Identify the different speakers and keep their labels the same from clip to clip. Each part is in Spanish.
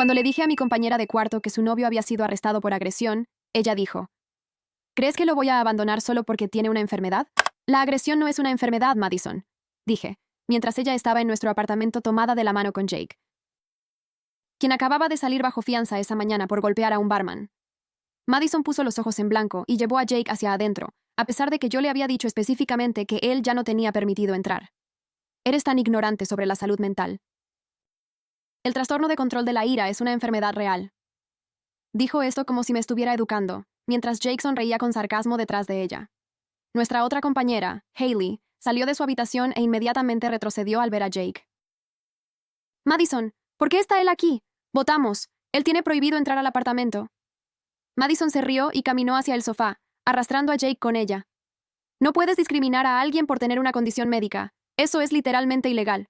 Speaker 1: Cuando le dije a mi compañera de cuarto que su novio había sido arrestado por agresión, ella dijo, ¿crees que lo voy a abandonar solo porque tiene una enfermedad? La agresión no es una enfermedad, Madison, dije, mientras ella estaba en nuestro apartamento tomada de la mano con Jake, quien acababa de salir bajo fianza esa mañana por golpear a un barman. Madison puso los ojos en blanco y llevó a Jake hacia adentro, a pesar de que yo le había dicho específicamente que él ya no tenía permitido entrar. Eres tan ignorante sobre la salud mental. El trastorno de control de la ira es una enfermedad real. Dijo esto como si me estuviera educando, mientras Jake sonreía con sarcasmo detrás de ella. Nuestra otra compañera, Hailey, salió de su habitación e inmediatamente retrocedió al ver a Jake. Madison, ¿por qué está él aquí? Votamos. Él tiene prohibido entrar al apartamento. Madison se rió y caminó hacia el sofá, arrastrando a Jake con ella. No puedes discriminar a alguien por tener una condición médica. Eso es literalmente ilegal.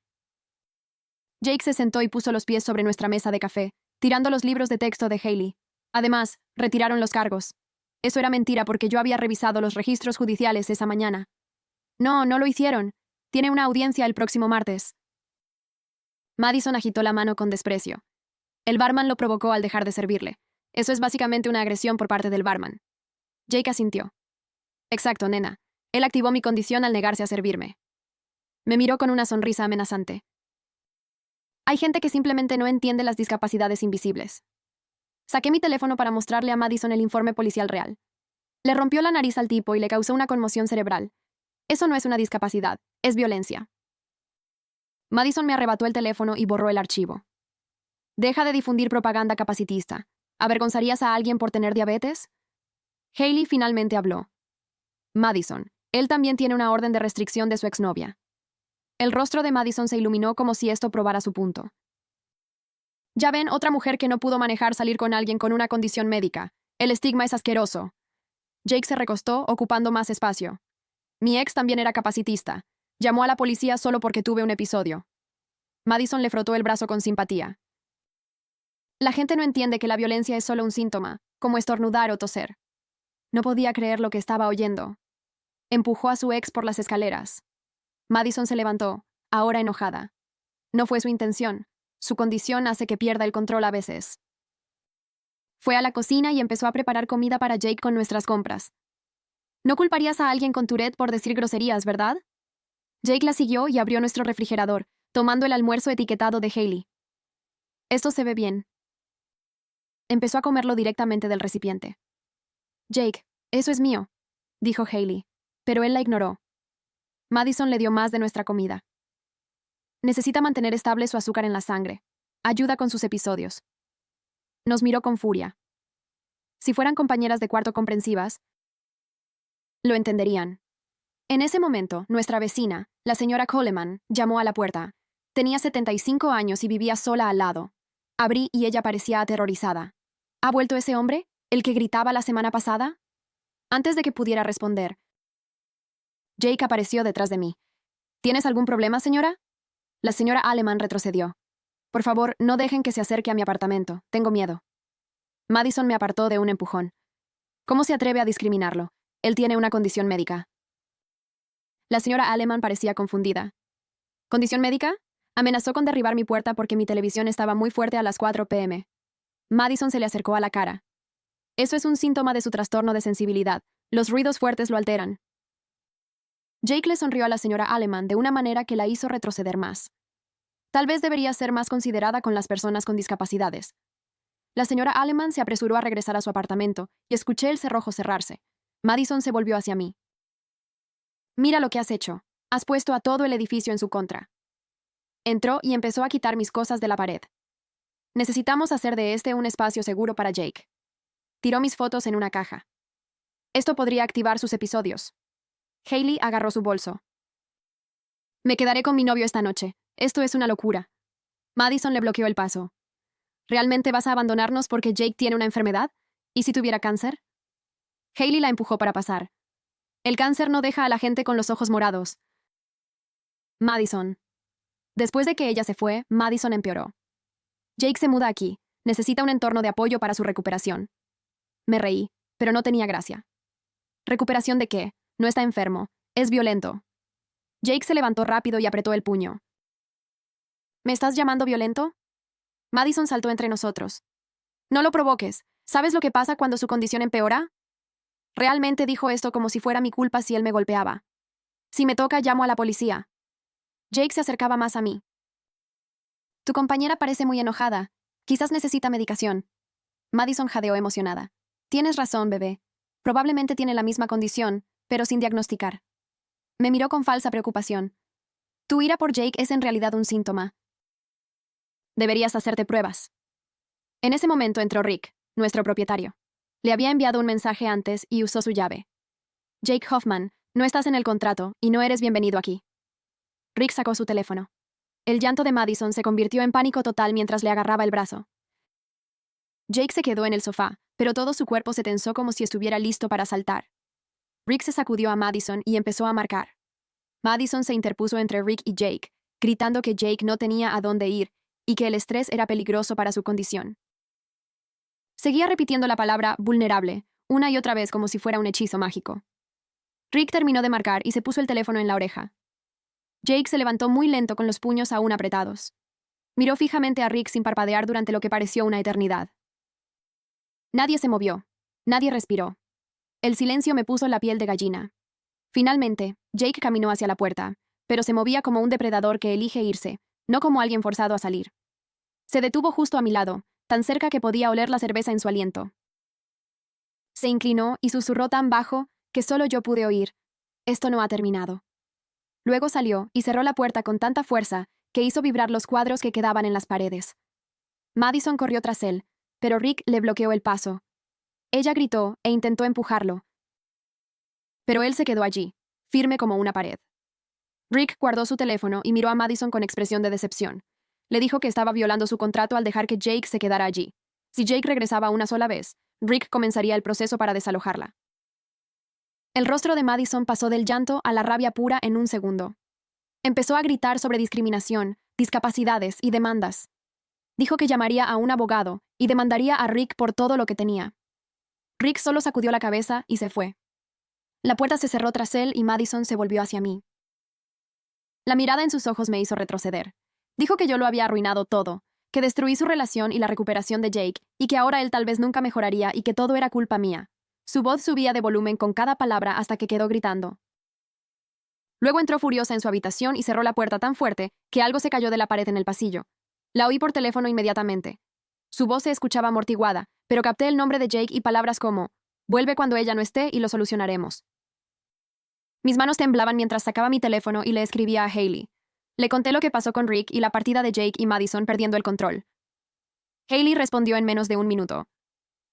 Speaker 1: Jake se sentó y puso los pies sobre nuestra mesa de café, tirando los libros de texto de Hailey. Además, retiraron los cargos. Eso era mentira porque yo había revisado los registros judiciales esa mañana. No, no lo hicieron. Tiene una audiencia el próximo martes. Madison agitó la mano con desprecio. El barman lo provocó al dejar de servirle. Eso es básicamente una agresión por parte del barman. Jake asintió. Exacto, nena. Él activó mi condición al negarse a servirme. Me miró con una sonrisa amenazante. Hay gente que simplemente no entiende las discapacidades invisibles. Saqué mi teléfono para mostrarle a Madison el informe policial real. Le rompió la nariz al tipo y le causó una conmoción cerebral. Eso no es una discapacidad, es violencia. Madison me arrebató el teléfono y borró el archivo. Deja de difundir propaganda capacitista. ¿Avergonzarías a alguien por tener diabetes? Hailey finalmente habló. Madison, él también tiene una orden de restricción de su exnovia. El rostro de Madison se iluminó como si esto probara su punto. Ya ven, otra mujer que no pudo manejar salir con alguien con una condición médica. El estigma es asqueroso. Jake se recostó, ocupando más espacio. Mi ex también era capacitista. Llamó a la policía solo porque tuve un episodio. Madison le frotó el brazo con simpatía. La gente no entiende que la violencia es solo un síntoma, como estornudar o toser. No podía creer lo que estaba oyendo. Empujó a su ex por las escaleras. Madison se levantó, ahora enojada. No fue su intención. Su condición hace que pierda el control a veces. Fue a la cocina y empezó a preparar comida para Jake con nuestras compras. No culparías a alguien con Tourette por decir groserías, ¿verdad? Jake la siguió y abrió nuestro refrigerador, tomando el almuerzo etiquetado de Hailey. Esto se ve bien. Empezó a comerlo directamente del recipiente. Jake, eso es mío, dijo Hailey, pero él la ignoró. Madison le dio más de nuestra comida. Necesita mantener estable su azúcar en la sangre. Ayuda con sus episodios. Nos miró con furia. Si fueran compañeras de cuarto comprensivas, lo entenderían. En ese momento, nuestra vecina, la señora Coleman, llamó a la puerta. Tenía 75 años y vivía sola al lado. Abrí y ella parecía aterrorizada. ¿Ha vuelto ese hombre? ¿El que gritaba la semana pasada? Antes de que pudiera responder, Jake apareció detrás de mí. ¿Tienes algún problema, señora? La señora Aleman retrocedió. Por favor, no dejen que se acerque a mi apartamento. Tengo miedo. Madison me apartó de un empujón. ¿Cómo se atreve a discriminarlo? Él tiene una condición médica. La señora Aleman parecía confundida. ¿Condición médica? Amenazó con derribar mi puerta porque mi televisión estaba muy fuerte a las 4 p.m. Madison se le acercó a la cara. Eso es un síntoma de su trastorno de sensibilidad. Los ruidos fuertes lo alteran. Jake le sonrió a la señora Aleman de una manera que la hizo retroceder más. Tal vez debería ser más considerada con las personas con discapacidades. La señora Aleman se apresuró a regresar a su apartamento y escuché el cerrojo cerrarse. Madison se volvió hacia mí. Mira lo que has hecho. Has puesto a todo el edificio en su contra. Entró y empezó a quitar mis cosas de la pared. Necesitamos hacer de este un espacio seguro para Jake. Tiró mis fotos en una caja. Esto podría activar sus episodios. Hailey agarró su bolso. Me quedaré con mi novio esta noche. Esto es una locura. Madison le bloqueó el paso. ¿Realmente vas a abandonarnos porque Jake tiene una enfermedad? ¿Y si tuviera cáncer? Hailey la empujó para pasar. El cáncer no deja a la gente con los ojos morados. Madison. Después de que ella se fue, Madison empeoró. Jake se muda aquí. Necesita un entorno de apoyo para su recuperación. Me reí, pero no tenía gracia. ¿Recuperación de qué? No está enfermo. Es violento. Jake se levantó rápido y apretó el puño. ¿Me estás llamando violento? Madison saltó entre nosotros. No lo provoques. ¿Sabes lo que pasa cuando su condición empeora? Realmente dijo esto como si fuera mi culpa si él me golpeaba. Si me toca, llamo a la policía. Jake se acercaba más a mí. Tu compañera parece muy enojada. Quizás necesita medicación. Madison jadeó emocionada. Tienes razón, bebé. Probablemente tiene la misma condición, pero sin diagnosticar. Me miró con falsa preocupación. Tu ira por Jake es en realidad un síntoma. Deberías hacerte pruebas. En ese momento entró Rick, nuestro propietario. Le había enviado un mensaje antes y usó su llave. Jake Hoffman, no estás en el contrato y no eres bienvenido aquí. Rick sacó su teléfono. El llanto de Madison se convirtió en pánico total mientras le agarraba el brazo. Jake se quedó en el sofá, pero todo su cuerpo se tensó como si estuviera listo para saltar. Rick se sacudió a Madison y empezó a marcar. Madison se interpuso entre Rick y Jake, gritando que Jake no tenía a dónde ir y que el estrés era peligroso para su condición. Seguía repitiendo la palabra vulnerable, una y otra vez como si fuera un hechizo mágico. Rick terminó de marcar y se puso el teléfono en la oreja. Jake se levantó muy lento con los puños aún apretados. Miró fijamente a Rick sin parpadear durante lo que pareció una eternidad. Nadie se movió. Nadie respiró. El silencio me puso la piel de gallina. Finalmente, Jake caminó hacia la puerta, pero se movía como un depredador que elige irse, no como alguien forzado a salir. Se detuvo justo a mi lado, tan cerca que podía oler la cerveza en su aliento. Se inclinó y susurró tan bajo que solo yo pude oír. Esto no ha terminado. Luego salió y cerró la puerta con tanta fuerza que hizo vibrar los cuadros que quedaban en las paredes. Madison corrió tras él, pero Rick le bloqueó el paso. Ella gritó e intentó empujarlo. Pero él se quedó allí, firme como una pared. Rick guardó su teléfono y miró a Madison con expresión de decepción. Le dijo que estaba violando su contrato al dejar que Jake se quedara allí. Si Jake regresaba una sola vez, Rick comenzaría el proceso para desalojarla. El rostro de Madison pasó del llanto a la rabia pura en un segundo. Empezó a gritar sobre discriminación, discapacidades y demandas. Dijo que llamaría a un abogado y demandaría a Rick por todo lo que tenía. Rick solo sacudió la cabeza y se fue. La puerta se cerró tras él y Madison se volvió hacia mí. La mirada en sus ojos me hizo retroceder. Dijo que yo lo había arruinado todo, que destruí su relación y la recuperación de Jake, y que ahora él tal vez nunca mejoraría y que todo era culpa mía. Su voz subía de volumen con cada palabra hasta que quedó gritando. Luego entró furiosa en su habitación y cerró la puerta tan fuerte que algo se cayó de la pared en el pasillo. La oí por teléfono inmediatamente. Su voz se escuchaba amortiguada, pero capté el nombre de Jake y palabras como, vuelve cuando ella no esté y lo solucionaremos. Mis manos temblaban mientras sacaba mi teléfono y le escribía a Hailey. Le conté lo que pasó con Rick y la partida de Jake y Madison perdiendo el control. Hailey respondió en menos de un minuto.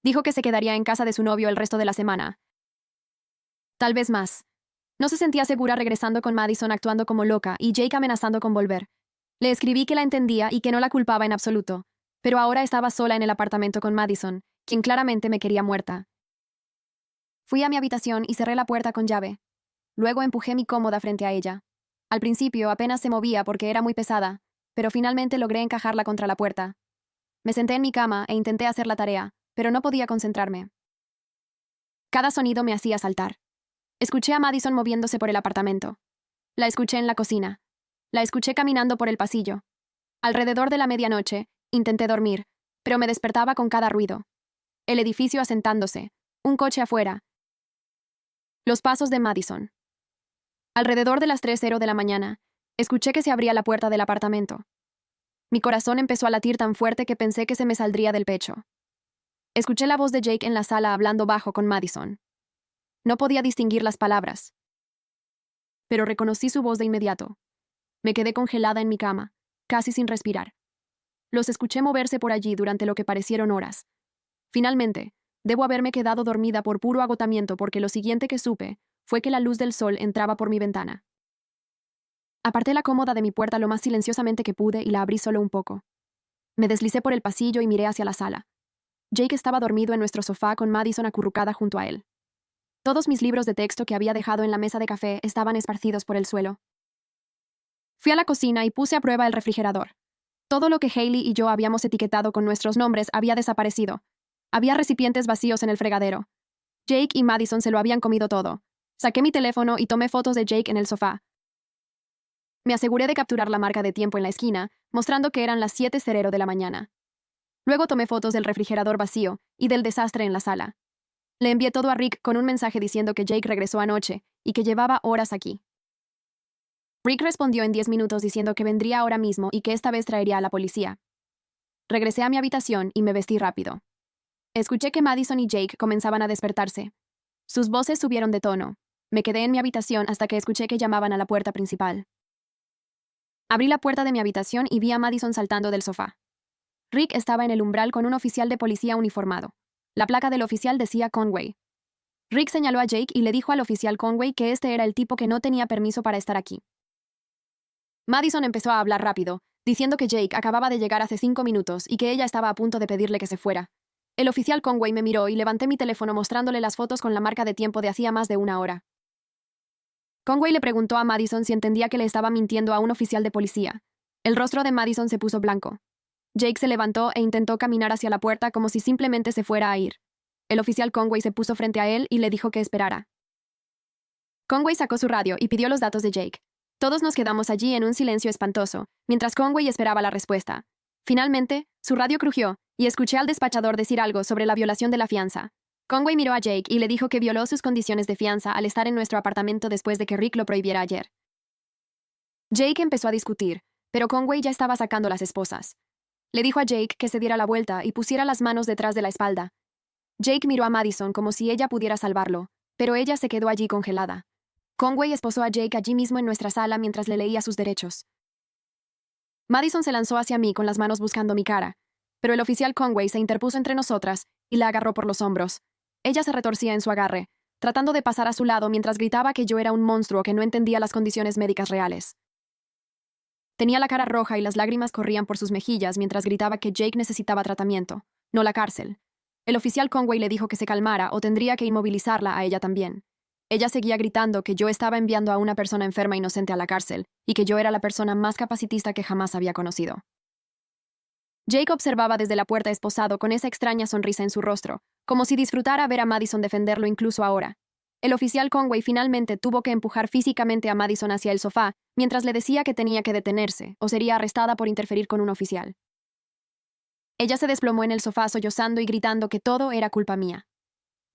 Speaker 1: Dijo que se quedaría en casa de su novio el resto de la semana. Tal vez más. No se sentía segura regresando con Madison actuando como loca y Jake amenazando con volver. Le escribí que la entendía y que no la culpaba en absoluto, pero ahora estaba sola en el apartamento con Madison, quien claramente me quería muerta. Fui a mi habitación y cerré la puerta con llave. Luego empujé mi cómoda frente a ella. Al principio apenas se movía porque era muy pesada, pero finalmente logré encajarla contra la puerta. Me senté en mi cama e intenté hacer la tarea, pero no podía concentrarme. Cada sonido me hacía saltar. Escuché a Madison moviéndose por el apartamento. La escuché en la cocina. La escuché caminando por el pasillo. Alrededor de la medianoche, intenté dormir, pero me despertaba con cada ruido. El edificio asentándose, un coche afuera. Los pasos de Madison. Alrededor de las 3:00 de la mañana, escuché que se abría la puerta del apartamento. Mi corazón empezó a latir tan fuerte que pensé que se me saldría del pecho. Escuché la voz de Jake en la sala hablando bajo con Madison. No podía distinguir las palabras, pero reconocí su voz de inmediato. Me quedé congelada en mi cama, casi sin respirar. Los escuché moverse por allí durante lo que parecieron horas. Finalmente, debo haberme quedado dormida por puro agotamiento porque lo siguiente que supe fue que la luz del sol entraba por mi ventana. Aparté la cómoda de mi puerta lo más silenciosamente que pude y la abrí solo un poco. Me deslicé por el pasillo y miré hacia la sala. Jake estaba dormido en nuestro sofá con Madison acurrucada junto a él. Todos mis libros de texto que había dejado en la mesa de café estaban esparcidos por el suelo. Fui a la cocina y puse a prueba el refrigerador. Todo lo que Hailey y yo habíamos etiquetado con nuestros nombres había desaparecido. Había recipientes vacíos en el fregadero. Jake y Madison se lo habían comido todo. Saqué mi teléfono y tomé fotos de Jake en el sofá. Me aseguré de capturar la marca de tiempo en la esquina, mostrando que eran las 7:00 de la mañana. Luego tomé fotos del refrigerador vacío y del desastre en la sala. Le envié todo a Rick con un mensaje diciendo que Jake regresó anoche y que llevaba horas aquí. Rick respondió en 10 minutos diciendo que vendría ahora mismo y que esta vez traería a la policía. Regresé a mi habitación y me vestí rápido. Escuché que Madison y Jake comenzaban a despertarse. Sus voces subieron de tono. Me quedé en mi habitación hasta que escuché que llamaban a la puerta principal. Abrí la puerta de mi habitación y vi a Madison saltando del sofá. Rick estaba en el umbral con un oficial de policía uniformado. La placa del oficial decía Conway. Rick señaló a Jake y le dijo al oficial Conway que este era el tipo que no tenía permiso para estar aquí. Madison empezó a hablar rápido, diciendo que Jake acababa de llegar hace 5 minutos y que ella estaba a punto de pedirle que se fuera. El oficial Conway me miró y levanté mi teléfono mostrándole las fotos con la marca de tiempo de hacía más de 1 hora. Conway le preguntó a Madison si entendía que le estaba mintiendo a un oficial de policía. El rostro de Madison se puso blanco. Jake se levantó e intentó caminar hacia la puerta como si simplemente se fuera a ir. El oficial Conway se puso frente a él y le dijo que esperara. Conway sacó su radio y pidió los datos de Jake. Todos nos quedamos allí en un silencio espantoso, mientras Conway esperaba la respuesta. Finalmente, su radio crujió, y escuché al despachador decir algo sobre la violación de la fianza. Conway miró a Jake y le dijo que violó sus condiciones de fianza al estar en nuestro apartamento después de que Rick lo prohibiera ayer. Jake empezó a discutir, pero Conway ya estaba sacando las esposas. Le dijo a Jake que se diera la vuelta y pusiera las manos detrás de la espalda. Jake miró a Madison como si ella pudiera salvarlo, pero ella se quedó allí congelada. Conway esposó a Jake allí mismo en nuestra sala mientras le leía sus derechos. Madison se lanzó hacia mí con las manos buscando mi cara, pero el oficial Conway se interpuso entre nosotras y la agarró por los hombros. Ella se retorcía en su agarre, tratando de pasar a su lado mientras gritaba que yo era un monstruo que no entendía las condiciones médicas reales. Tenía la cara roja y las lágrimas corrían por sus mejillas mientras gritaba que Jake necesitaba tratamiento, no la cárcel. El oficial Conway le dijo que se calmara o tendría que inmovilizarla a ella también. Ella seguía gritando que yo estaba enviando a una persona enferma inocente a la cárcel y que yo era la persona más capacitista que jamás había conocido. Jake observaba desde la puerta esposado con esa extraña sonrisa en su rostro, como si disfrutara ver a Madison defenderlo incluso ahora. El oficial Conway finalmente tuvo que empujar físicamente a Madison hacia el sofá mientras le decía que tenía que detenerse o sería arrestada por interferir con un oficial. Ella se desplomó en el sofá sollozando y gritando que todo era culpa mía.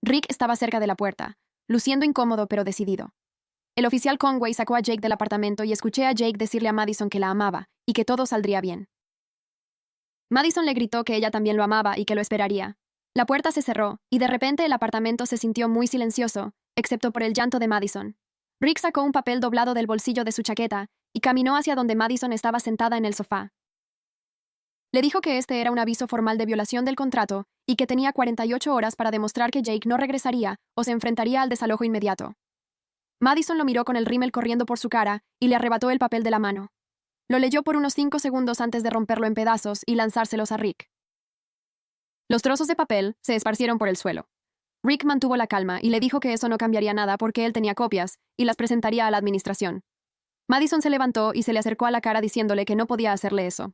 Speaker 1: Rick estaba cerca de la puerta, luciendo incómodo pero decidido. El oficial Conway sacó a Jake del apartamento y escuché a Jake decirle a Madison que la amaba y que todo saldría bien. Madison le gritó que ella también lo amaba y que lo esperaría. La puerta se cerró y de repente el apartamento se sintió muy silencioso, excepto por el llanto de Madison. Rick sacó un papel doblado del bolsillo de su chaqueta y caminó hacia donde Madison estaba sentada en el sofá. Le dijo que este era un aviso formal de violación del contrato y que tenía 48 horas para demostrar que Jake no regresaría o se enfrentaría al desalojo inmediato. Madison lo miró con el rímel corriendo por su cara y le arrebató el papel de la mano. Lo leyó por unos 5 segundos antes de romperlo en pedazos y lanzárselos a Rick. Los trozos de papel se esparcieron por el suelo. Rick mantuvo la calma y le dijo que eso no cambiaría nada porque él tenía copias y las presentaría a la administración. Madison se levantó y se le acercó a la cara diciéndole que no podía hacerle eso.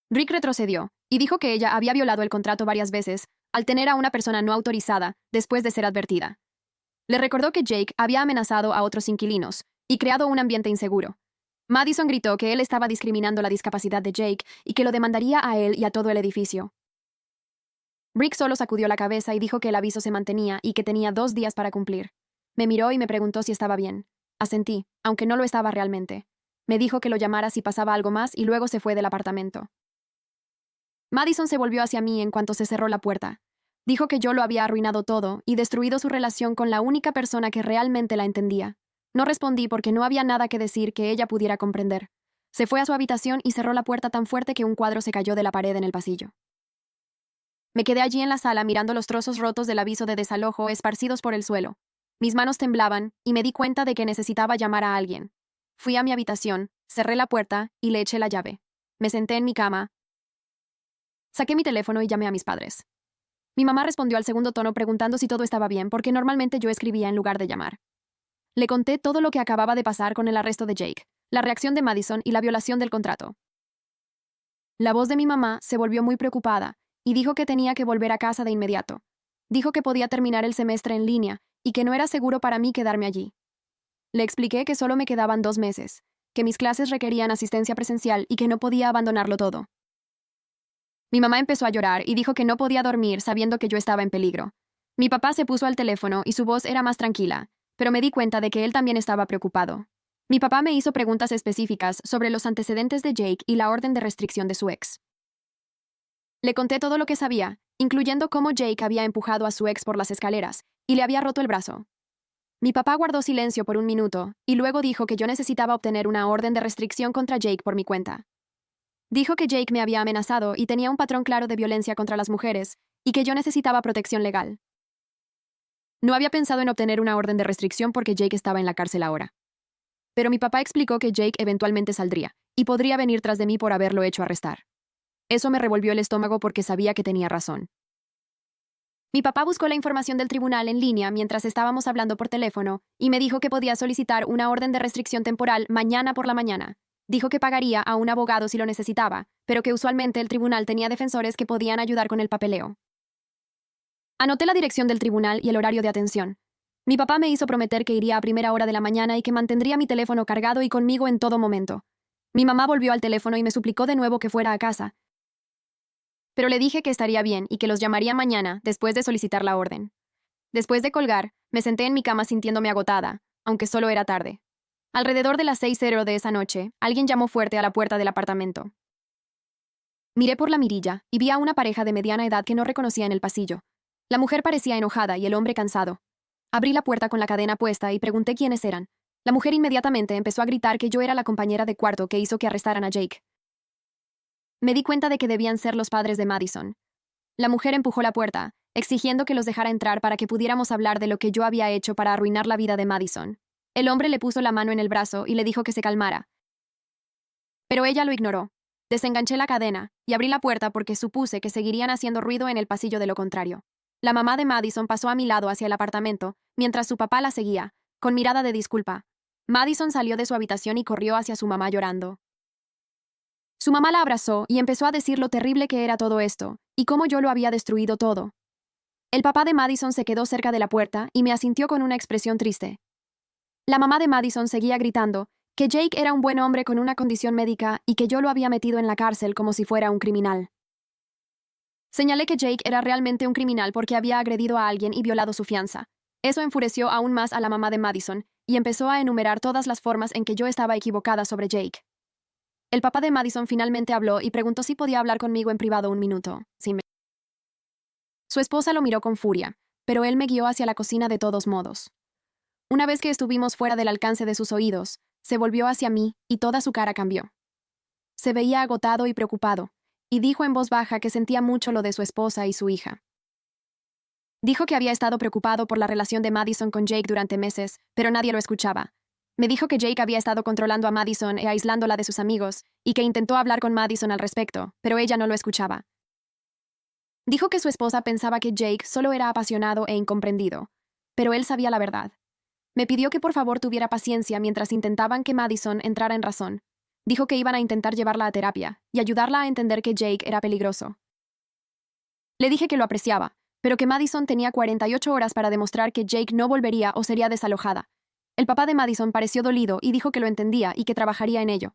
Speaker 1: Rick retrocedió y dijo que ella había violado el contrato varias veces al tener a una persona no autorizada después de ser advertida. Le recordó que Jake había amenazado a otros inquilinos y creado un ambiente inseguro. Madison gritó que él estaba discriminando la discapacidad de Jake y que lo demandaría a él y a todo el edificio. Rick solo sacudió la cabeza y dijo que el aviso se mantenía y que tenía 2 días para cumplir. Me miró y me preguntó si estaba bien. Asentí, aunque no lo estaba realmente. Me dijo que lo llamara si pasaba algo más y luego se fue del apartamento. Madison se volvió hacia mí en cuanto se cerró la puerta. Dijo que yo lo había arruinado todo y destruido su relación con la única persona que realmente la entendía. No respondí porque no había nada que decir que ella pudiera comprender. Se fue a su habitación y cerró la puerta tan fuerte que un cuadro se cayó de la pared en el pasillo. Me quedé allí en la sala mirando los trozos rotos del aviso de desalojo esparcidos por el suelo. Mis manos temblaban y me di cuenta de que necesitaba llamar a alguien. Fui a mi habitación, cerré la puerta y le eché la llave. Me senté en mi cama. Saqué mi teléfono y llamé a mis padres. Mi mamá respondió al segundo tono preguntando si todo estaba bien porque normalmente yo escribía en lugar de llamar. Le conté todo lo que acababa de pasar con el arresto de Jake, la reacción de Madison y la violación del contrato. La voz de mi mamá se volvió muy preocupada y dijo que tenía que volver a casa de inmediato. Dijo que podía terminar el semestre en línea y que no era seguro para mí quedarme allí. Le expliqué que solo me quedaban 2 meses, que mis clases requerían asistencia presencial y que no podía abandonarlo todo. Mi mamá empezó a llorar y dijo que no podía dormir sabiendo que yo estaba en peligro. Mi papá se puso al teléfono y su voz era más tranquila, pero me di cuenta de que él también estaba preocupado. Mi papá me hizo preguntas específicas sobre los antecedentes de Jake y la orden de restricción de su ex. Le conté todo lo que sabía, incluyendo cómo Jake había empujado a su ex por las escaleras y le había roto el brazo. Mi papá guardó silencio por un minuto y luego dijo que yo necesitaba obtener una orden de restricción contra Jake por mi cuenta. Dijo que Jake me había amenazado y tenía un patrón claro de violencia contra las mujeres y que yo necesitaba protección legal. No había pensado en obtener una orden de restricción porque Jake estaba en la cárcel ahora. Pero mi papá explicó que Jake eventualmente saldría y podría venir tras de mí por haberlo hecho arrestar. Eso me revolvió el estómago porque sabía que tenía razón. Mi papá buscó la información del tribunal en línea mientras estábamos hablando por teléfono y me dijo que podía solicitar una orden de restricción temporal mañana por la mañana. Dijo que pagaría a un abogado si lo necesitaba, pero que usualmente el tribunal tenía defensores que podían ayudar con el papeleo. Anoté la dirección del tribunal y el horario de atención. Mi papá me hizo prometer que iría a primera hora de la mañana y que mantendría mi teléfono cargado y conmigo en todo momento. Mi mamá volvió al teléfono y me suplicó de nuevo que fuera a casa, pero le dije que estaría bien y que los llamaría mañana después de solicitar la orden. Después de colgar, me senté en mi cama sintiéndome agotada, aunque solo era tarde. Alrededor de las 6:00 de esa noche, alguien llamó fuerte a la puerta del apartamento. Miré por la mirilla y vi a una pareja de mediana edad que no reconocía en el pasillo. La mujer parecía enojada y el hombre cansado. Abrí la puerta con la cadena puesta y pregunté quiénes eran. La mujer inmediatamente empezó a gritar que yo era la compañera de cuarto que hizo que arrestaran a Jake. Me di cuenta de que debían ser los padres de Madison. La mujer empujó la puerta, exigiendo que los dejara entrar para que pudiéramos hablar de lo que yo había hecho para arruinar la vida de Madison. El hombre le puso la mano en el brazo y le dijo que se calmara. Pero ella lo ignoró. Desenganché la cadena y abrí la puerta porque supuse que seguirían haciendo ruido en el pasillo de lo contrario. La mamá de Madison pasó a mi lado hacia el apartamento, mientras su papá la seguía, con mirada de disculpa. Madison salió de su habitación y corrió hacia su mamá llorando. Su mamá la abrazó y empezó a decir lo terrible que era todo esto, y cómo yo lo había destruido todo. El papá de Madison se quedó cerca de la puerta y me asintió con una expresión triste. La mamá de Madison seguía gritando que Jake era un buen hombre con una condición médica y que yo lo había metido en la cárcel como si fuera un criminal. Señalé que Jake era realmente un criminal porque había agredido a alguien y violado su fianza. Eso enfureció aún más a la mamá de Madison y empezó a enumerar todas las formas en que yo estaba equivocada sobre Jake. El papá de Madison finalmente habló y preguntó si podía hablar conmigo en privado un minuto. Su esposa lo miró con furia, pero él me guió hacia la cocina de todos modos. Una vez que estuvimos fuera del alcance de sus oídos, se volvió hacia mí y toda su cara cambió. Se veía agotado y preocupado, y dijo en voz baja que sentía mucho lo de su esposa y su hija. Dijo que había estado preocupado por la relación de Madison con Jake durante meses, pero nadie lo escuchaba. Me dijo que Jake había estado controlando a Madison e aislándola de sus amigos, y que intentó hablar con Madison al respecto, pero ella no lo escuchaba. Dijo que su esposa pensaba que Jake solo era apasionado e incomprendido, pero él sabía la verdad. Me pidió que por favor tuviera paciencia mientras intentaban que Madison entrara en razón. Dijo que iban a intentar llevarla a terapia y ayudarla a entender que Jake era peligroso. Le dije que lo apreciaba, pero que Madison tenía 48 horas para demostrar que Jake no volvería o sería desalojada. El papá de Madison pareció dolido y dijo que lo entendía y que trabajaría en ello.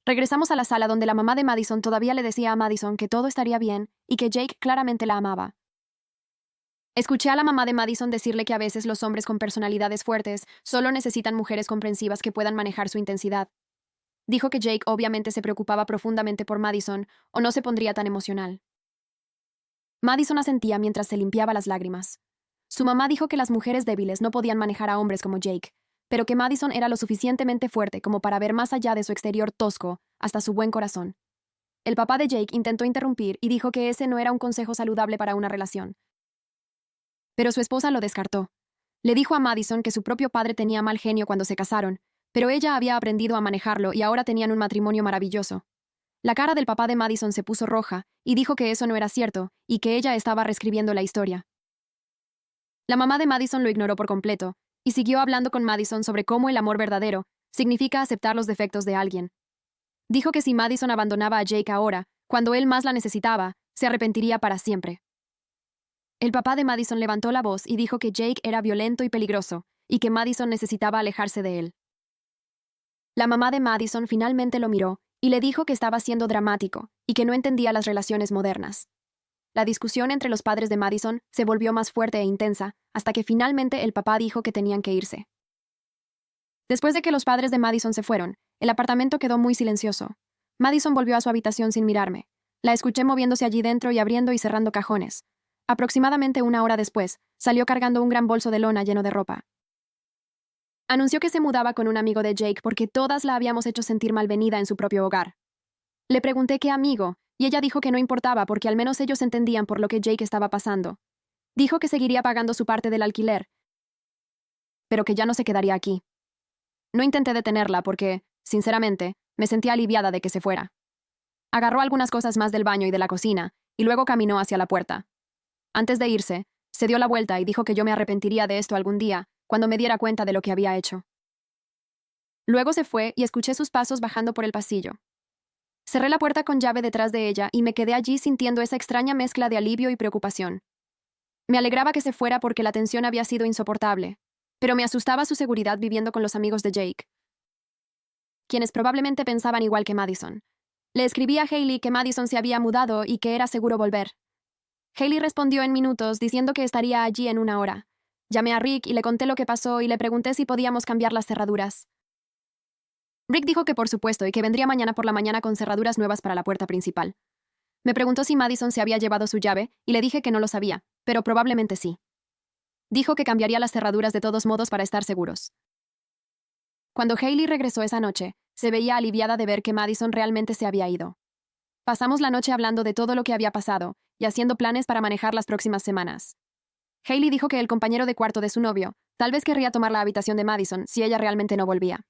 Speaker 1: Regresamos a la sala donde la mamá de Madison todavía le decía a Madison que todo estaría bien y que Jake claramente la amaba. Escuché a la mamá de Madison decirle que a veces los hombres con personalidades fuertes solo necesitan mujeres comprensivas que puedan manejar su intensidad. Dijo que Jake obviamente se preocupaba profundamente por Madison o no se pondría tan emocional. Madison asentía mientras se limpiaba las lágrimas. Su mamá dijo que las mujeres débiles no podían manejar a hombres como Jake, pero que Madison era lo suficientemente fuerte como para ver más allá de su exterior tosco hasta su buen corazón. El papá de Jake intentó interrumpir y dijo que ese no era un consejo saludable para una relación. Pero su esposa lo descartó. Le dijo a Madison que su propio padre tenía mal genio cuando se casaron, pero ella había aprendido a manejarlo y ahora tenían un matrimonio maravilloso. La cara del papá de Madison se puso roja y dijo que eso no era cierto y que ella estaba reescribiendo la historia. La mamá de Madison lo ignoró por completo y siguió hablando con Madison sobre cómo el amor verdadero significa aceptar los defectos de alguien. Dijo que si Madison abandonaba a Jake ahora, cuando él más la necesitaba, se arrepentiría para siempre. El papá de Madison levantó la voz y dijo que Jake era violento y peligroso, y que Madison necesitaba alejarse de él. La mamá de Madison finalmente lo miró y le dijo que estaba siendo dramático, y que no entendía las relaciones modernas. La discusión entre los padres de Madison se volvió más fuerte e intensa, hasta que finalmente el papá dijo que tenían que irse. Después de que los padres de Madison se fueron, el apartamento quedó muy silencioso. Madison volvió a su habitación sin mirarme. La escuché moviéndose allí dentro y abriendo y cerrando cajones. Aproximadamente una hora después, salió cargando un gran bolso de lona lleno de ropa. Anunció que se mudaba con un amigo de Jake porque todas la habíamos hecho sentir malvenida en su propio hogar. Le pregunté qué amigo, y ella dijo que no importaba porque al menos ellos entendían por lo que Jake estaba pasando. Dijo que seguiría pagando su parte del alquiler, pero que ya no se quedaría aquí. No intenté detenerla porque, sinceramente, me sentía aliviada de que se fuera. Agarró algunas cosas más del baño y de la cocina, y luego caminó hacia la puerta. Antes de irse, se dio la vuelta y dijo que yo me arrepentiría de esto algún día, cuando me diera cuenta de lo que había hecho. Luego se fue y escuché sus pasos bajando por el pasillo. Cerré la puerta con llave detrás de ella y me quedé allí sintiendo esa extraña mezcla de alivio y preocupación. Me alegraba que se fuera porque la tensión había sido insoportable, pero me asustaba su seguridad viviendo con los amigos de Jake, quienes probablemente pensaban igual que Madison. Le escribí a Hailey que Madison se había mudado y que era seguro volver. Hailey respondió en minutos diciendo que estaría allí en una hora. Llamé a Rick y le conté lo que pasó y le pregunté si podíamos cambiar las cerraduras. Rick dijo que por supuesto y que vendría mañana por la mañana con cerraduras nuevas para la puerta principal. Me preguntó si Madison se había llevado su llave y le dije que no lo sabía, pero probablemente sí. Dijo que cambiaría las cerraduras de todos modos para estar seguros. Cuando Hailey regresó esa noche, se veía aliviada de ver que Madison realmente se había ido. Pasamos la noche hablando de todo lo que había pasado y haciendo planes para manejar las próximas semanas. Hailey dijo que el compañero de cuarto de su novio tal vez querría tomar la habitación de Madison si ella realmente no volvía.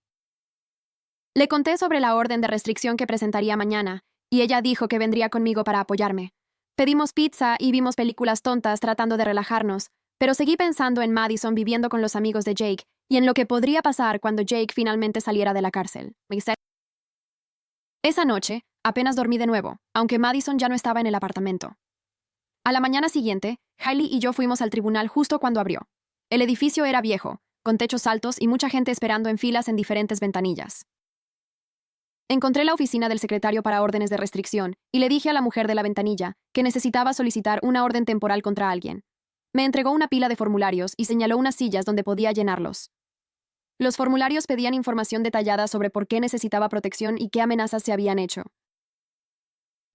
Speaker 1: Le conté sobre la orden de restricción que presentaría mañana, y ella dijo que vendría conmigo para apoyarme. Pedimos pizza y vimos películas tontas tratando de relajarnos, pero seguí pensando en Madison viviendo con los amigos de Jake y en lo que podría pasar cuando Jake finalmente saliera de la cárcel. Esa noche, apenas dormí de nuevo, aunque Madison ya no estaba en el apartamento. A la mañana siguiente, Hailey y yo fuimos al tribunal justo cuando abrió. El edificio era viejo, con techos altos y mucha gente esperando en filas en diferentes ventanillas. Encontré la oficina del secretario para órdenes de restricción y le dije a la mujer de la ventanilla que necesitaba solicitar una orden temporal contra alguien. Me entregó una pila de formularios y señaló unas sillas donde podía llenarlos. Los formularios pedían información detallada sobre por qué necesitaba protección y qué amenazas se habían hecho.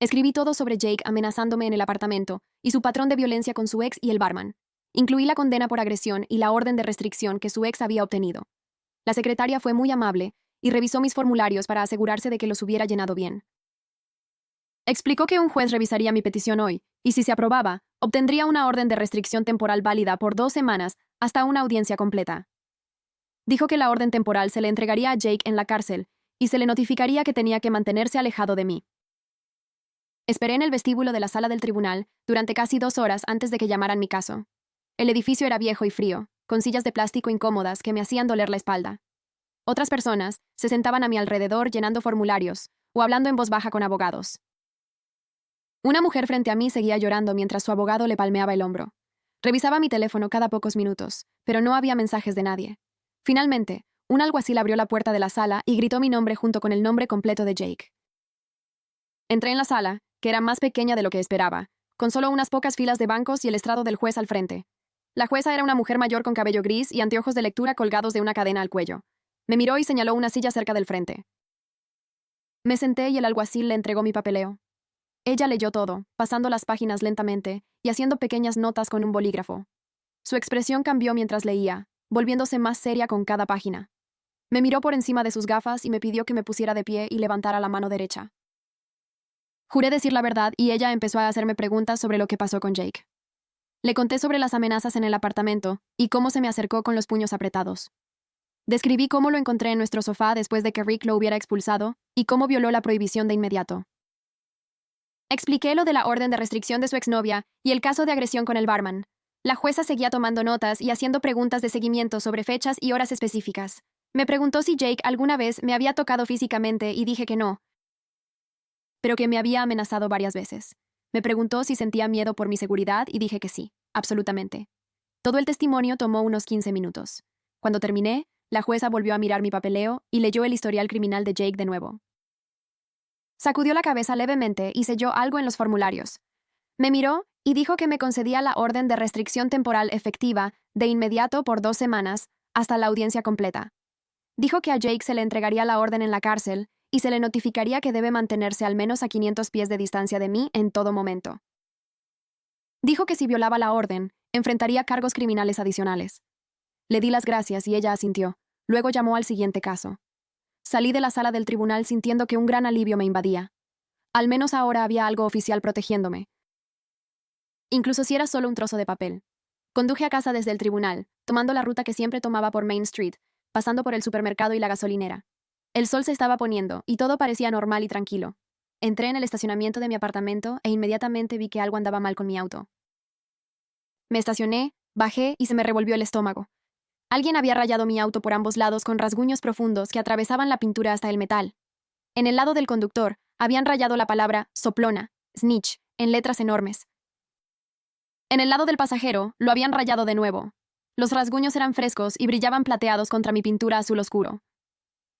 Speaker 1: Escribí todo sobre Jake amenazándome en el apartamento y su patrón de violencia con su ex y el barman. Incluí la condena por agresión y la orden de restricción que su ex había obtenido. La secretaria fue muy amable y revisó mis formularios para asegurarse de que los hubiera llenado bien. Explicó que un juez revisaría mi petición hoy, y si se aprobaba, obtendría una orden de restricción temporal válida por 2 semanas hasta una audiencia completa. Dijo que la orden temporal se le entregaría a Jake en la cárcel y se le notificaría que tenía que mantenerse alejado de mí. Esperé en el vestíbulo de la sala del tribunal durante casi 2 horas antes de que llamaran mi caso. El edificio era viejo y frío, con sillas de plástico incómodas que me hacían doler la espalda. Otras personas se sentaban a mi alrededor llenando formularios o hablando en voz baja con abogados. Una mujer frente a mí seguía llorando mientras su abogado le palmeaba el hombro. Revisaba mi teléfono cada pocos minutos, pero no había mensajes de nadie. Finalmente, un alguacil abrió la puerta de la sala y gritó mi nombre junto con el nombre completo de Jake. Entré en la sala, que era más pequeña de lo que esperaba, con solo unas pocas filas de bancos y el estrado del juez al frente. La jueza era una mujer mayor con cabello gris y anteojos de lectura colgados de una cadena al cuello. Me miró y señaló una silla cerca del frente. Me senté y el alguacil le entregó mi papeleo. Ella leyó todo, pasando las páginas lentamente y haciendo pequeñas notas con un bolígrafo. Su expresión cambió mientras leía, volviéndose más seria con cada página. Me miró por encima de sus gafas y me pidió que me pusiera de pie y levantara la mano derecha. Juré decir la verdad y ella empezó a hacerme preguntas sobre lo que pasó con Jake. Le conté sobre las amenazas en el apartamento y cómo se me acercó con los puños apretados. Describí cómo lo encontré en nuestro sofá después de que Rick lo hubiera expulsado y cómo violó la prohibición de inmediato. Expliqué lo de la orden de restricción de su exnovia y el caso de agresión con el barman. La jueza seguía tomando notas y haciendo preguntas de seguimiento sobre fechas y horas específicas. Me preguntó si Jake alguna vez me había tocado físicamente y dije que no, pero que me había amenazado varias veces. Me preguntó si sentía miedo por mi seguridad y dije que sí, absolutamente. Todo el testimonio tomó unos 15 minutos. Cuando terminé, la jueza volvió a mirar mi papeleo y leyó el historial criminal de Jake de nuevo. Sacudió la cabeza levemente y selló algo en los formularios. Me miró y dijo que me concedía la orden de restricción temporal efectiva de inmediato por 2 semanas, hasta la audiencia completa. Dijo que a Jake se le entregaría la orden en la cárcel y se le notificaría que debe mantenerse al menos a 500 pies de distancia de mí en todo momento. Dijo que si violaba la orden, enfrentaría cargos criminales adicionales. Le di las gracias y ella asintió. Luego llamó al siguiente caso. Salí de la sala del tribunal sintiendo que un gran alivio me invadía. Al menos ahora había algo oficial protegiéndome. Incluso si era solo un trozo de papel. Conduje a casa desde el tribunal, tomando la ruta que siempre tomaba por Main Street, pasando por el supermercado y la gasolinera. El sol se estaba poniendo, y todo parecía normal y tranquilo. Entré en el estacionamiento de mi apartamento e inmediatamente vi que algo andaba mal con mi auto. Me estacioné, bajé y se me revolvió el estómago. Alguien había rayado mi auto por ambos lados con rasguños profundos que atravesaban la pintura hasta el metal. En el lado del conductor, habían rayado la palabra soplona, snitch, en letras enormes. En el lado del pasajero, lo habían rayado de nuevo. Los rasguños eran frescos y brillaban plateados contra mi pintura azul oscuro.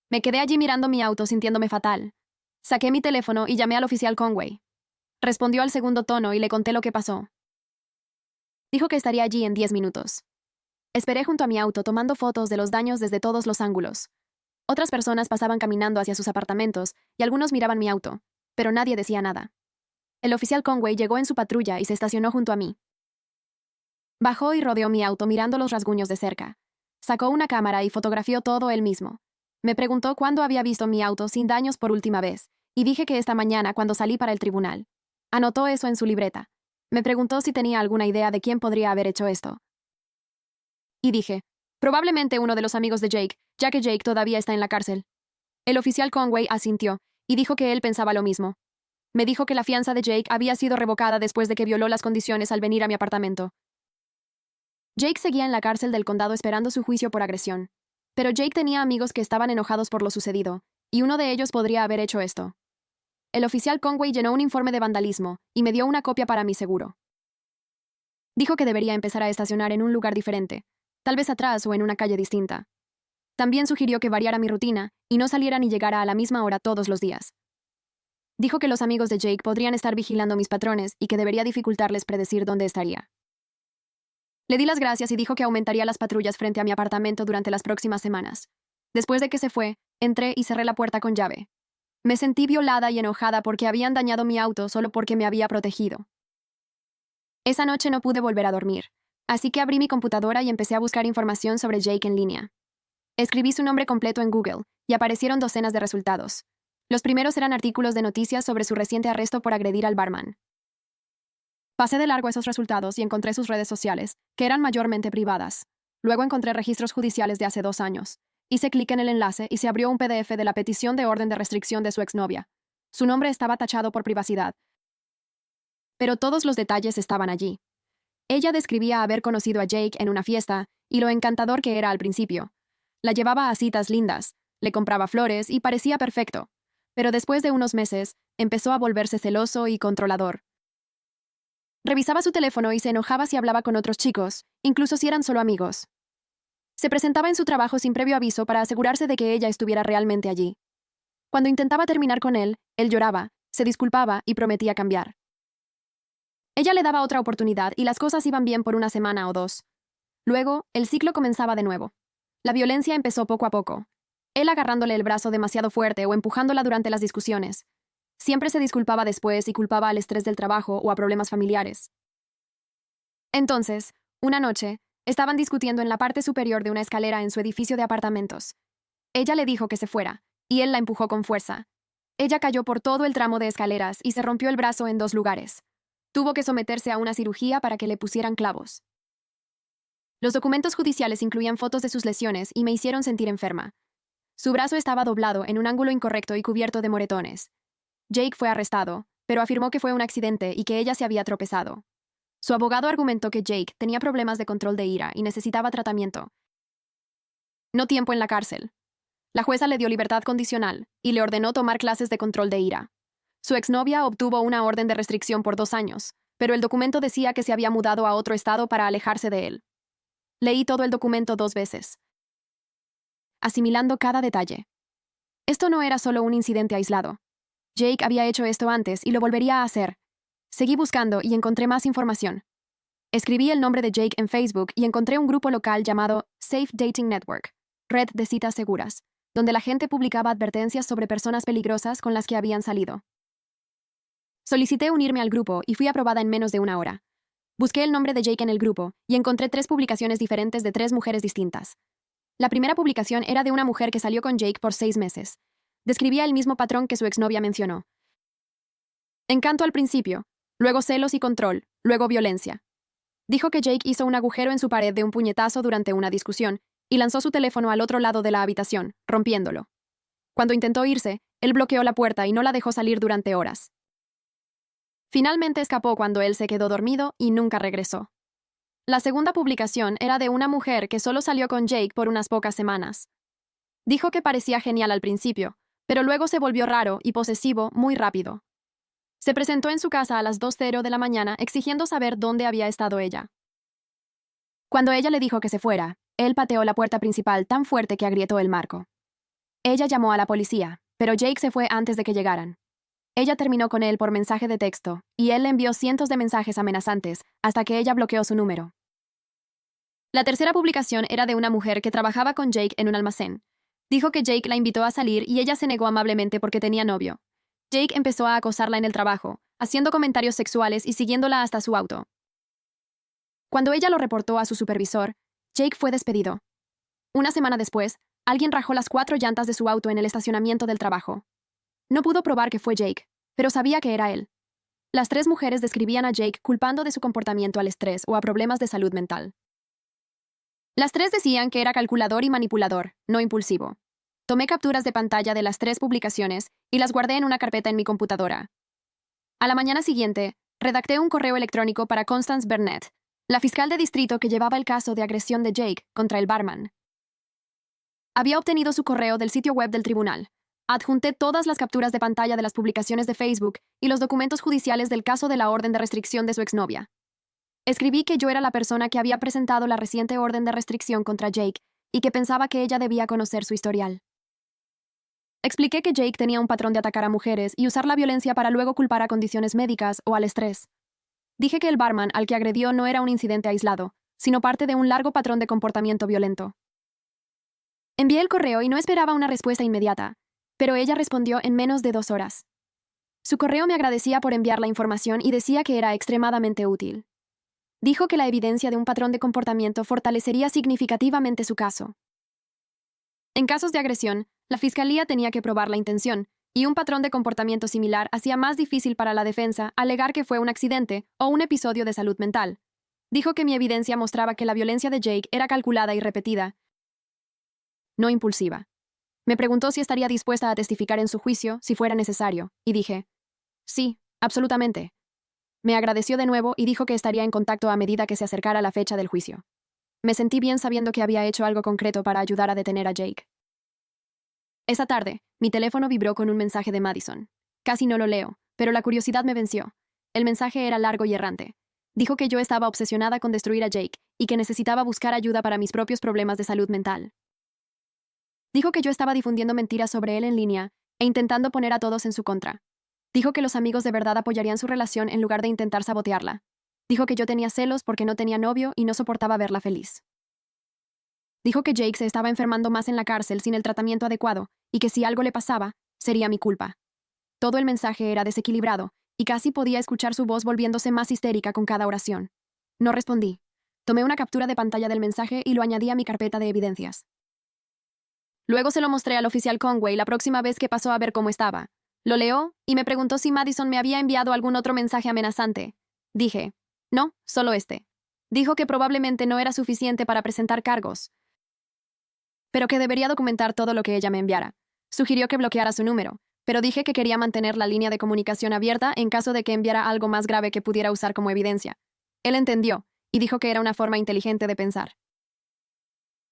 Speaker 1: Me quedé allí mirando mi auto sintiéndome fatal. Saqué mi teléfono y llamé al oficial Conway. Respondió al segundo tono y le conté lo que pasó. Dijo que estaría allí en 10 minutos. Esperé junto a mi auto tomando fotos de los daños desde todos los ángulos. Otras personas pasaban caminando hacia sus apartamentos y algunos miraban mi auto, pero nadie decía nada. El oficial Conway llegó en su patrulla y se estacionó junto a mí. Bajó y rodeó mi auto mirando los rasguños de cerca. Sacó una cámara y fotografió todo él mismo. Me preguntó cuándo había visto mi auto sin daños por última vez, y dije que esta mañana cuando salí para el tribunal. Anotó eso en su libreta. Me preguntó si tenía alguna idea de quién podría haber hecho esto. Y dije, probablemente uno de los amigos de Jake, ya que Jake todavía está en la cárcel. El oficial Conway asintió, y dijo que él pensaba lo mismo. Me dijo que la fianza de Jake había sido revocada después de que violó las condiciones al venir a mi apartamento. Jake seguía en la cárcel del condado esperando su juicio por agresión. Pero Jake tenía amigos que estaban enojados por lo sucedido, y uno de ellos podría haber hecho esto. El oficial Conway llenó un informe de vandalismo y me dio una copia para mi seguro. Dijo que debería empezar a estacionar en un lugar diferente, tal vez atrás o en una calle distinta. También sugirió que variara mi rutina y no saliera ni llegara a la misma hora todos los días. Dijo que los amigos de Jake podrían estar vigilando mis patrones y que debería dificultarles predecir dónde estaría. Le di las gracias y dijo que aumentaría las patrullas frente a mi apartamento durante las próximas semanas. Después de que se fue, entré y cerré la puerta con llave. Me sentí violada y enojada porque habían dañado mi auto solo porque me había protegido. Esa noche no pude volver a dormir, así que abrí mi computadora y empecé a buscar información sobre Jake en línea. Escribí su nombre completo en Google y aparecieron docenas de resultados. Los primeros eran artículos de noticias sobre su reciente arresto por agredir al barman. Pasé de largo esos resultados y encontré sus redes sociales, que eran mayormente privadas. Luego encontré registros judiciales de hace 2 años. Hice clic en el enlace y se abrió un PDF de la petición de orden de restricción de su exnovia. Su nombre estaba tachado por privacidad, pero todos los detalles estaban allí. Ella describía haber conocido a Jake en una fiesta y lo encantador que era al principio. La llevaba a citas lindas, le compraba flores y parecía perfecto. Pero después de unos meses, empezó a volverse celoso y controlador. Revisaba su teléfono y se enojaba si hablaba con otros chicos, incluso si eran solo amigos. Se presentaba en su trabajo sin previo aviso para asegurarse de que ella estuviera realmente allí. Cuando intentaba terminar con él lloraba, se disculpaba y prometía cambiar. Ella le daba otra oportunidad y las cosas iban bien por una semana o 2. Luego, el ciclo comenzaba de nuevo. La violencia empezó poco a poco. Él agarrándole el brazo demasiado fuerte o empujándola durante las discusiones. Siempre se disculpaba después y culpaba al estrés del trabajo o a problemas familiares. Entonces, una noche, estaban discutiendo en la parte superior de una escalera en su edificio de apartamentos. Ella le dijo que se fuera, y él la empujó con fuerza. Ella cayó por todo el tramo de escaleras y se rompió el brazo en 2 lugares. Tuvo que someterse a una cirugía para que le pusieran clavos. Los documentos judiciales incluían fotos de sus lesiones y me hicieron sentir enferma. Su brazo estaba doblado en un ángulo incorrecto y cubierto de moretones. Jake fue arrestado, pero afirmó que fue un accidente y que ella se había tropezado. Su abogado argumentó que Jake tenía problemas de control de ira y necesitaba tratamiento. No tiempo en la cárcel. La jueza le dio libertad condicional y le ordenó tomar clases de control de ira. Su exnovia obtuvo una orden de restricción por 2 años, pero el documento decía que se había mudado a otro estado para alejarse de él. Leí todo el documento 2 veces, asimilando cada detalle. Esto no era solo un incidente aislado. Jake había hecho esto antes y lo volvería a hacer. Seguí buscando y encontré más información. Escribí el nombre de Jake en Facebook y encontré un grupo local llamado Safe Dating Network, red de citas seguras, donde la gente publicaba advertencias sobre personas peligrosas con las que habían salido. Solicité unirme al grupo y fui aprobada en menos de una hora. Busqué el nombre de Jake en el grupo y encontré 3 publicaciones diferentes de 3 mujeres distintas. La primera publicación era de una mujer que salió con Jake por 6 meses. Describía el mismo patrón que su exnovia mencionó. Encanto al principio, luego celos y control, luego violencia. Dijo que Jake hizo un agujero en su pared de un puñetazo durante una discusión y lanzó su teléfono al otro lado de la habitación, rompiéndolo. Cuando intentó irse, él bloqueó la puerta y no la dejó salir durante horas. Finalmente escapó cuando él se quedó dormido y nunca regresó. La segunda publicación era de una mujer que solo salió con Jake por unas pocas semanas. Dijo que parecía genial al principio, pero luego se volvió raro y posesivo muy rápido. Se presentó en su casa a las 2:00 de la mañana exigiendo saber dónde había estado ella. Cuando ella le dijo que se fuera, él pateó la puerta principal tan fuerte que agrietó el marco. Ella llamó a la policía, pero Jake se fue antes de que llegaran. Ella terminó con él por mensaje de texto, y él le envió cientos de mensajes amenazantes hasta que ella bloqueó su número. La tercera publicación era de una mujer que trabajaba con Jake en un almacén. Dijo que Jake la invitó a salir y ella se negó amablemente porque tenía novio. Jake empezó a acosarla en el trabajo, haciendo comentarios sexuales y siguiéndola hasta su auto. Cuando ella lo reportó a su supervisor, Jake fue despedido. Una semana después, alguien rajó las 4 llantas de su auto en el estacionamiento del trabajo. No pudo probar que fue Jake, pero sabía que era él. Las 3 mujeres describían a Jake culpando de su comportamiento al estrés o a problemas de salud mental. Las 3 decían que era calculador y manipulador, no impulsivo. Tomé capturas de pantalla de las 3 publicaciones y las guardé en una carpeta en mi computadora. A la mañana siguiente, redacté un correo electrónico para Constance Burnett, la fiscal de distrito que llevaba el caso de agresión de Jake contra el barman. Había obtenido su correo del sitio web del tribunal. Adjunté todas las capturas de pantalla de las publicaciones de Facebook y los documentos judiciales del caso de la orden de restricción de su exnovia. Escribí que yo era la persona que había presentado la reciente orden de restricción contra Jake y que pensaba que ella debía conocer su historial. Expliqué que Jake tenía un patrón de atacar a mujeres y usar la violencia para luego culpar a condiciones médicas o al estrés. Dije que el barman al que agredió no era un incidente aislado, sino parte de un largo patrón de comportamiento violento. Envié el correo y no esperaba una respuesta inmediata, pero ella respondió en menos de 2 horas. Su correo me agradecía por enviar la información y decía que era extremadamente útil. Dijo que la evidencia de un patrón de comportamiento fortalecería significativamente su caso. En casos de agresión, la fiscalía tenía que probar la intención, y un patrón de comportamiento similar hacía más difícil para la defensa alegar que fue un accidente o un episodio de salud mental. Dijo que mi evidencia mostraba que la violencia de Jake era calculada y repetida, no impulsiva. Me preguntó si estaría dispuesta a testificar en su juicio si fuera necesario, y dije, sí, absolutamente. Me agradeció de nuevo y dijo que estaría en contacto a medida que se acercara la fecha del juicio. Me sentí bien sabiendo que había hecho algo concreto para ayudar a detener a Jake. Esa tarde, mi teléfono vibró con un mensaje de Madison. Casi no lo leo, pero la curiosidad me venció. El mensaje era largo y errante. Dijo que yo estaba obsesionada con destruir a Jake y que necesitaba buscar ayuda para mis propios problemas de salud mental. Dijo que yo estaba difundiendo mentiras sobre él en línea e intentando poner a todos en su contra. Dijo que los amigos de verdad apoyarían su relación en lugar de intentar sabotearla. Dijo que yo tenía celos porque no tenía novio y no soportaba verla feliz. Dijo que Jake se estaba enfermando más en la cárcel sin el tratamiento adecuado y que si algo le pasaba, sería mi culpa. Todo el mensaje era desequilibrado y casi podía escuchar su voz volviéndose más histérica con cada oración. No respondí. Tomé una captura de pantalla del mensaje y lo añadí a mi carpeta de evidencias. Luego se lo mostré al oficial Conway la próxima vez que pasó a ver cómo estaba. Lo leyó y me preguntó si Madison me había enviado algún otro mensaje amenazante. Dije, no, solo este. Dijo que probablemente no era suficiente para presentar cargos, pero que debería documentar todo lo que ella me enviara. Sugirió que bloqueara su número, pero dije que quería mantener la línea de comunicación abierta en caso de que enviara algo más grave que pudiera usar como evidencia. Él entendió y dijo que era una forma inteligente de pensar.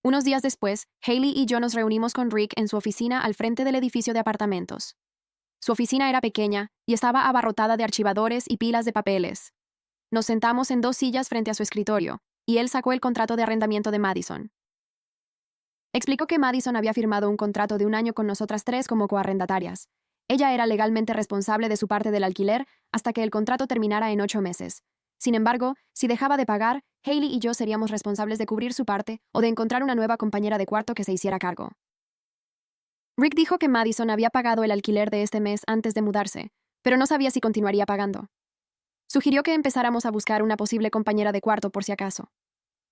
Speaker 1: Unos días después, Hailey y yo nos reunimos con Rick en su oficina al frente del edificio de apartamentos. Su oficina era pequeña y estaba abarrotada de archivadores y pilas de papeles. Nos sentamos en 2 sillas frente a su escritorio, y él sacó el contrato de arrendamiento de Madison. Explicó que Madison había firmado un contrato de 1 año con nosotras 3 como coarrendatarias, Ella era legalmente responsable de su parte del alquiler hasta que el contrato terminara en 8 meses. Sin embargo, si dejaba de pagar, Hailey y yo seríamos responsables de cubrir su parte o de encontrar una nueva compañera de cuarto que se hiciera cargo. Rick dijo que Madison había pagado el alquiler de este mes antes de mudarse, pero no sabía si continuaría pagando. Sugirió que empezáramos a buscar una posible compañera de cuarto por si acaso.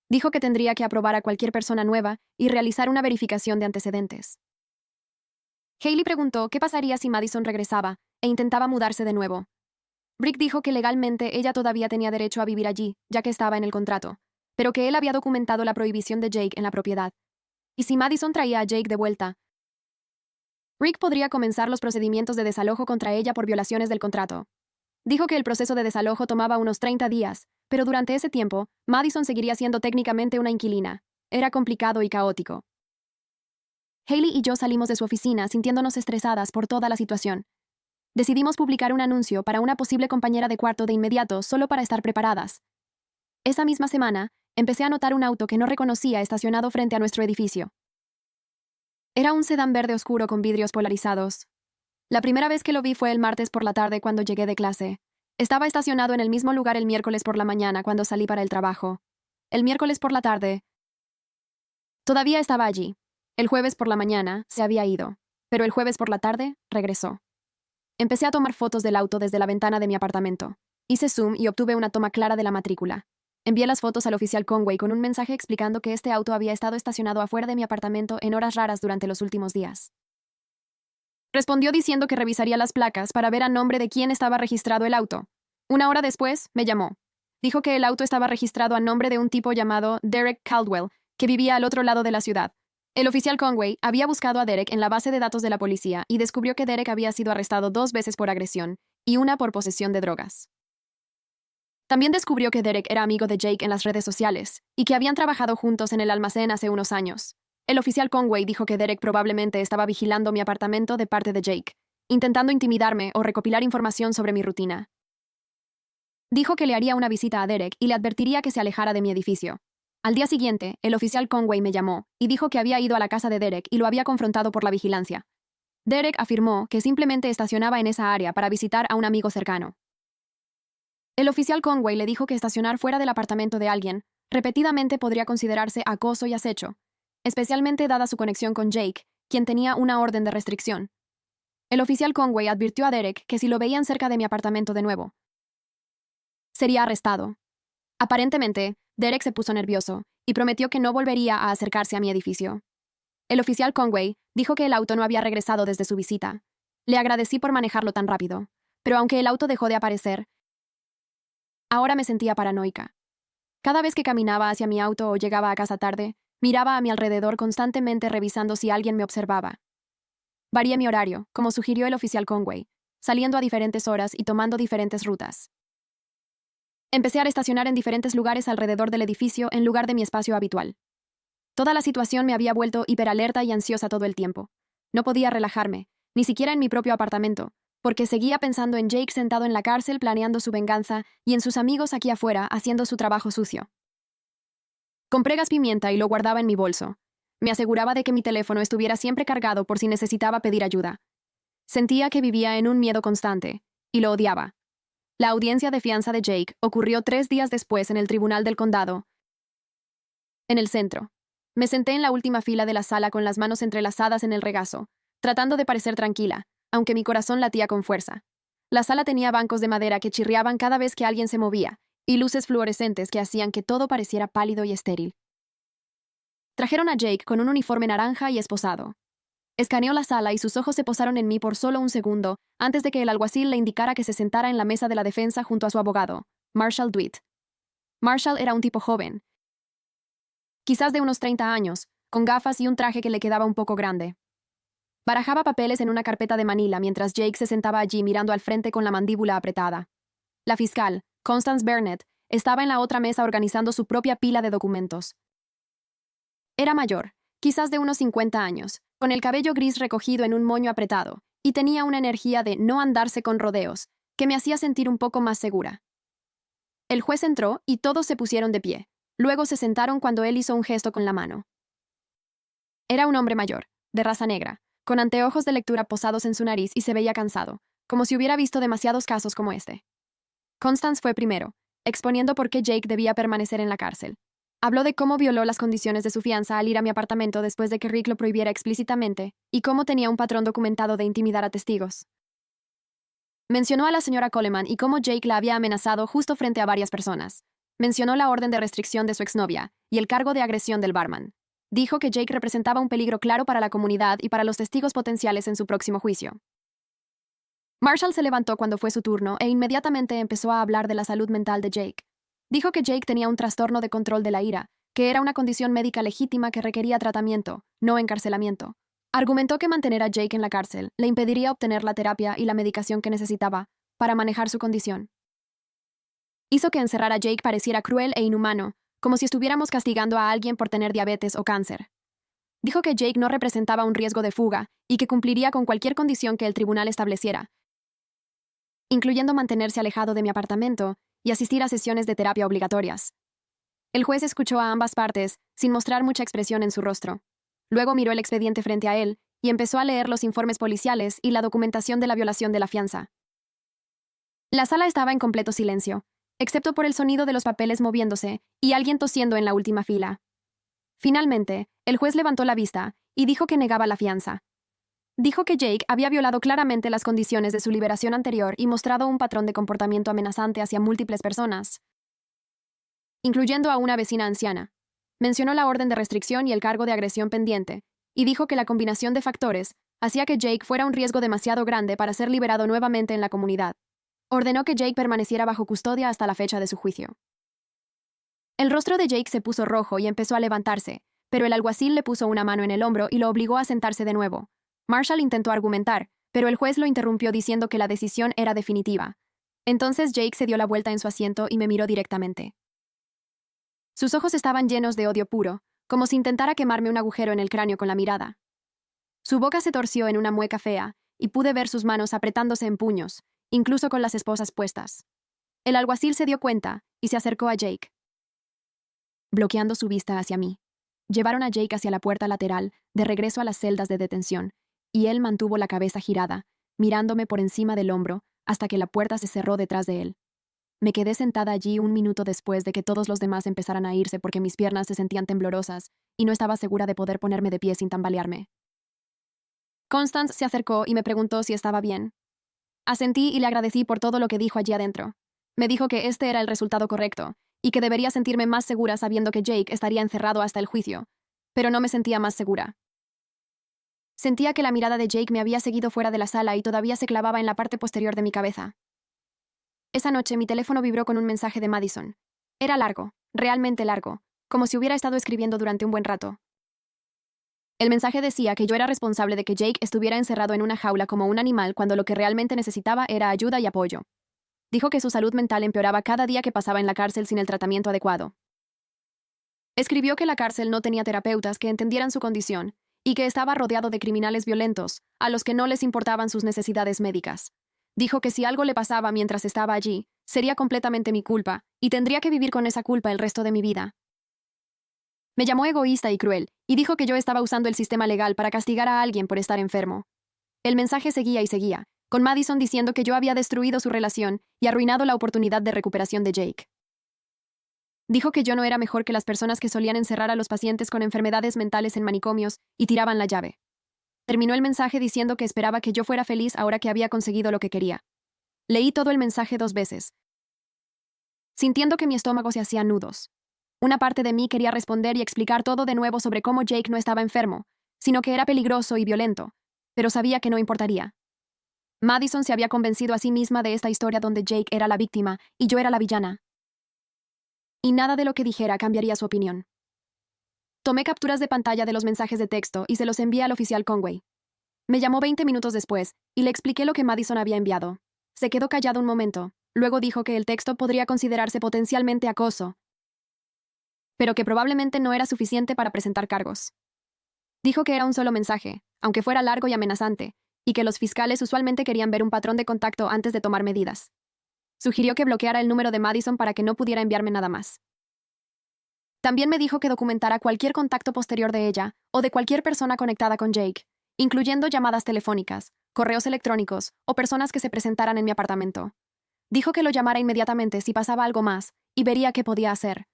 Speaker 1: Dijo que tendría que aprobar a cualquier persona nueva y realizar una verificación de antecedentes. Hailey preguntó qué pasaría si Madison regresaba e intentaba mudarse de nuevo. Rick dijo que legalmente ella todavía tenía derecho a vivir allí, ya que estaba en el contrato, pero que él había documentado la prohibición de Jake en la propiedad. Y si Madison traía a Jake de vuelta, Rick podría comenzar los procedimientos de desalojo contra ella por violaciones del contrato. Dijo que el proceso de desalojo tomaba unos 30 días, pero durante ese tiempo, Madison seguiría siendo técnicamente una inquilina. Era complicado y caótico. Hailey y yo salimos de su oficina sintiéndonos estresadas por toda la situación. Decidimos publicar un anuncio para una posible compañera de cuarto de inmediato solo para estar preparadas. Esa misma semana, empecé a notar un auto que no reconocía estacionado frente a nuestro edificio. Era un sedán verde oscuro con vidrios polarizados. La primera vez que lo vi fue el martes por la tarde cuando llegué de clase. Estaba estacionado en el mismo lugar el miércoles por la mañana cuando salí para el trabajo. El miércoles por la tarde, todavía estaba allí. El jueves por la mañana se había ido, pero el jueves por la tarde regresó. Empecé a tomar fotos del auto desde la ventana de mi apartamento. Hice zoom y obtuve una toma clara de la matrícula. Envié las fotos al oficial Conway con un mensaje explicando que este auto había estado estacionado afuera de mi apartamento en horas raras durante los últimos días. Respondió diciendo que revisaría las placas para ver a nombre de quién estaba registrado el auto. Una hora después, me llamó. Dijo que el auto estaba registrado a nombre de un tipo llamado Derek Caldwell, que vivía al otro lado de la ciudad. El oficial Conway había buscado a Derek en la base de datos de la policía y descubrió que Derek había sido arrestado 2 veces por agresión y una por posesión de drogas. También descubrió que Derek era amigo de Jake en las redes sociales y que habían trabajado juntos en el almacén hace unos años. El oficial Conway dijo que Derek probablemente estaba vigilando mi apartamento de parte de Jake, intentando intimidarme o recopilar información sobre mi rutina. Dijo que le haría una visita a Derek y le advertiría que se alejara de mi edificio. Al día siguiente, el oficial Conway me llamó y dijo que había ido a la casa de Derek y lo había confrontado por la vigilancia. Derek afirmó que simplemente estacionaba en esa área para visitar a un amigo cercano. El oficial Conway le dijo que estacionar fuera del apartamento de alguien repetidamente podría considerarse acoso y acecho, especialmente dada su conexión con Jake, quien tenía una orden de restricción. El oficial Conway advirtió a Derek que si lo veían cerca de mi apartamento de nuevo, sería arrestado. Aparentemente, Derek se puso nervioso y prometió que no volvería a acercarse a mi edificio. El oficial Conway dijo que el auto no había regresado desde su visita. Le agradecí por manejarlo tan rápido, pero aunque el auto dejó de aparecer, ahora me sentía paranoica. Cada vez que caminaba hacia mi auto o llegaba a casa tarde, miraba a mi alrededor constantemente revisando si alguien me observaba. Varié mi horario, como sugirió el oficial Conway, saliendo a diferentes horas y tomando diferentes rutas. Empecé a estacionar en diferentes lugares alrededor del edificio en lugar de mi espacio habitual. Toda la situación me había vuelto hiperalerta y ansiosa todo el tiempo. No podía relajarme, ni siquiera en mi propio apartamento, porque seguía pensando en Jake sentado en la cárcel planeando su venganza y en sus amigos aquí afuera haciendo su trabajo sucio. Compré gas pimienta y lo guardaba en mi bolso. Me aseguraba de que mi teléfono estuviera siempre cargado por si necesitaba pedir ayuda. Sentía que vivía en un miedo constante, y lo odiaba. La audiencia de fianza de Jake ocurrió 3 días después en el Tribunal del Condado, en el centro. Me senté en la última fila de la sala con las manos entrelazadas en el regazo, tratando de parecer tranquila, aunque mi corazón latía con fuerza. La sala tenía bancos de madera que chirriaban cada vez que alguien se movía, y luces fluorescentes que hacían que todo pareciera pálido y estéril. Trajeron a Jake con un uniforme naranja y esposado. Escaneó la sala y sus ojos se posaron en mí por solo un segundo, antes de que el alguacil le indicara que se sentara en la mesa de la defensa junto a su abogado, Marshall Dwight. Marshall era un tipo joven, quizás de unos 30 años, con gafas y un traje que le quedaba un poco grande. Barajaba papeles en una carpeta de manila mientras Jake se sentaba allí mirando al frente con la mandíbula apretada. La fiscal, Constance Burnett, estaba en la otra mesa organizando su propia pila de documentos. Era mayor, quizás de unos 50 años, con el cabello gris recogido en un moño apretado, y tenía una energía de no andarse con rodeos, que me hacía sentir un poco más segura. El juez entró y todos se pusieron de pie. Luego se sentaron cuando él hizo un gesto con la mano. Era un hombre mayor, de raza negra, con anteojos de lectura posados en su nariz y se veía cansado, como si hubiera visto demasiados casos como este. Constance fue primero, exponiendo por qué Jake debía permanecer en la cárcel. Habló de cómo violó las condiciones de su fianza al ir a mi apartamento después de que Rick lo prohibiera explícitamente, y cómo tenía un patrón documentado de intimidar a testigos. Mencionó a la señora Coleman y cómo Jake la había amenazado justo frente a varias personas. Mencionó la orden de restricción de su exnovia y el cargo de agresión del barman. Dijo que Jake representaba un peligro claro para la comunidad y para los testigos potenciales en su próximo juicio. Marshall se levantó cuando fue su turno e inmediatamente empezó a hablar de la salud mental de Jake. Dijo que Jake tenía un trastorno de control de la ira, que era una condición médica legítima que requería tratamiento, no encarcelamiento. Argumentó que mantener a Jake en la cárcel le impediría obtener la terapia y la medicación que necesitaba para manejar su condición. Hizo que encerrar a Jake pareciera cruel e inhumano, como si estuviéramos castigando a alguien por tener diabetes o cáncer. Dijo que Jake no representaba un riesgo de fuga y que cumpliría con cualquier condición que el tribunal estableciera, incluyendo mantenerse alejado de mi apartamento y asistir a sesiones de terapia obligatorias. El juez escuchó a ambas partes, sin mostrar mucha expresión en su rostro. Luego miró el expediente frente a él y empezó a leer los informes policiales y la documentación de la violación de la fianza. La sala estaba en completo silencio, excepto por el sonido de los papeles moviéndose y alguien tosiendo en la última fila. Finalmente, el juez levantó la vista y dijo que negaba la fianza. Dijo que Jake había violado claramente las condiciones de su liberación anterior y mostrado un patrón de comportamiento amenazante hacia múltiples personas, incluyendo a una vecina anciana. Mencionó la orden de restricción y el cargo de agresión pendiente, y dijo que la combinación de factores hacía que Jake fuera un riesgo demasiado grande para ser liberado nuevamente en la comunidad. Ordenó que Jake permaneciera bajo custodia hasta la fecha de su juicio. El rostro de Jake se puso rojo y empezó a levantarse, pero el alguacil le puso una mano en el hombro y lo obligó a sentarse de nuevo. Marshall intentó argumentar, pero el juez lo interrumpió diciendo que la decisión era definitiva. Entonces Jake se dio la vuelta en su asiento y me miró directamente. Sus ojos estaban llenos de odio puro, como si intentara quemarme un agujero en el cráneo con la mirada. Su boca se torció en una mueca fea, y pude ver sus manos apretándose en puños, incluso con las esposas puestas. El alguacil se dio cuenta y se acercó a Jake, bloqueando su vista hacia mí. Llevaron a Jake hacia la puerta lateral, de regreso a las celdas de detención, y él mantuvo la cabeza girada, mirándome por encima del hombro, hasta que la puerta se cerró detrás de él. Me quedé sentada allí un minuto después de que todos los demás empezaran a irse porque mis piernas se sentían temblorosas y no estaba segura de poder ponerme de pie sin tambalearme. Constance se acercó y me preguntó si estaba bien. Asentí y le agradecí por todo lo que dijo allí adentro. Me dijo que este era el resultado correcto y que debería sentirme más segura sabiendo que Jake estaría encerrado hasta el juicio, pero no me sentía más segura. Sentía que la mirada de Jake me había seguido fuera de la sala y todavía se clavaba en la parte posterior de mi cabeza. Esa noche mi teléfono vibró con un mensaje de Madison. Era largo, realmente largo, como si hubiera estado escribiendo durante un buen rato. El mensaje decía que yo era responsable de que Jake estuviera encerrado en una jaula como un animal cuando lo que realmente necesitaba era ayuda y apoyo. Dijo que su salud mental empeoraba cada día que pasaba en la cárcel sin el tratamiento adecuado. Escribió que la cárcel no tenía terapeutas que entendieran su condición y que estaba rodeado de criminales violentos, a los que no les importaban sus necesidades médicas. Dijo que si algo le pasaba mientras estaba allí, sería completamente mi culpa, y tendría que vivir con esa culpa el resto de mi vida. Me llamó egoísta y cruel, y dijo que yo estaba usando el sistema legal para castigar a alguien por estar enfermo. El mensaje seguía y seguía, con Madison diciendo que yo había destruido su relación y arruinado la oportunidad de recuperación de Jake. Dijo que yo no era mejor que las personas que solían encerrar a los pacientes con enfermedades mentales en manicomios y tiraban la llave. Terminó el mensaje diciendo que esperaba que yo fuera feliz ahora que había conseguido lo que quería. Leí todo el mensaje 2 veces, sintiendo que mi estómago se hacía nudos. Una parte de mí quería responder y explicar todo de nuevo sobre cómo Jake no estaba enfermo, sino que era peligroso y violento, pero sabía que no importaría. Madison se había convencido a sí misma de esta historia donde Jake era la víctima y yo era la villana. Y nada de lo que dijera cambiaría su opinión. Tomé capturas de pantalla de los mensajes de texto y se los envié al oficial Conway. Me llamó 20 minutos después y le expliqué lo que Madison había enviado. Se quedó callado un momento, luego dijo que el texto podría considerarse potencialmente acoso, pero que probablemente no era suficiente para presentar cargos. Dijo que era un solo mensaje, aunque fuera largo y amenazante, y que los fiscales usualmente querían ver un patrón de contacto antes de tomar medidas. Sugirió que bloqueara el número de Madison para que no pudiera enviarme nada más. También me dijo que documentara cualquier contacto posterior de ella o de cualquier persona conectada con Jake, incluyendo llamadas telefónicas, correos electrónicos o personas que se presentaran en mi apartamento. Dijo que lo llamara inmediatamente si pasaba algo más y vería qué podía hacer.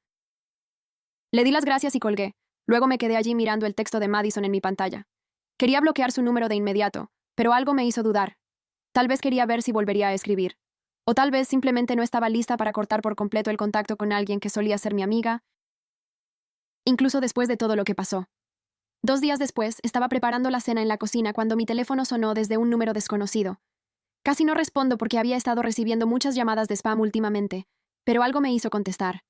Speaker 1: Le di las gracias y colgué. Luego me quedé allí mirando el texto de Madison en mi pantalla. Quería bloquear su número de inmediato, pero algo me hizo dudar. Tal vez quería ver si volvería a escribir. O tal vez simplemente no estaba lista para cortar por completo el contacto con alguien que solía ser mi amiga, incluso después de todo lo que pasó. 2 días después, estaba preparando la cena en la cocina cuando mi teléfono sonó desde un número desconocido. Casi no respondo porque había estado recibiendo muchas llamadas de spam últimamente, pero algo me hizo contestar.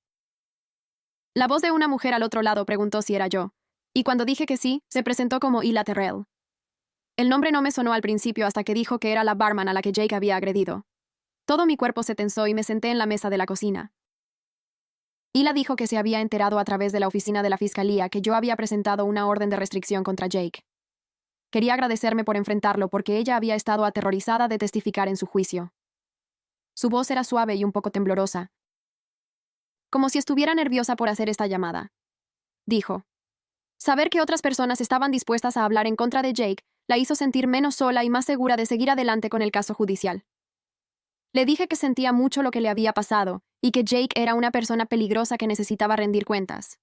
Speaker 1: La voz de una mujer al otro lado preguntó si era yo, y cuando dije que sí, se presentó como Hila Terrell. El nombre no me sonó al principio hasta que dijo que era la barman a la que Jake había agredido. Todo mi cuerpo se tensó y me senté en la mesa de la cocina. Hila dijo que se había enterado a través de la oficina de la fiscalía que yo había presentado una orden de restricción contra Jake. Quería agradecerme por enfrentarlo porque ella había estado aterrorizada de testificar en su juicio. Su voz era suave y un poco temblorosa, como si estuviera nerviosa por hacer esta llamada. Dijo. Saber que otras personas estaban dispuestas a hablar en contra de Jake la hizo sentir menos sola y más segura de seguir adelante con el caso judicial. Le dije que sentía mucho lo que le había pasado y que Jake era una persona peligrosa que necesitaba rendir cuentas.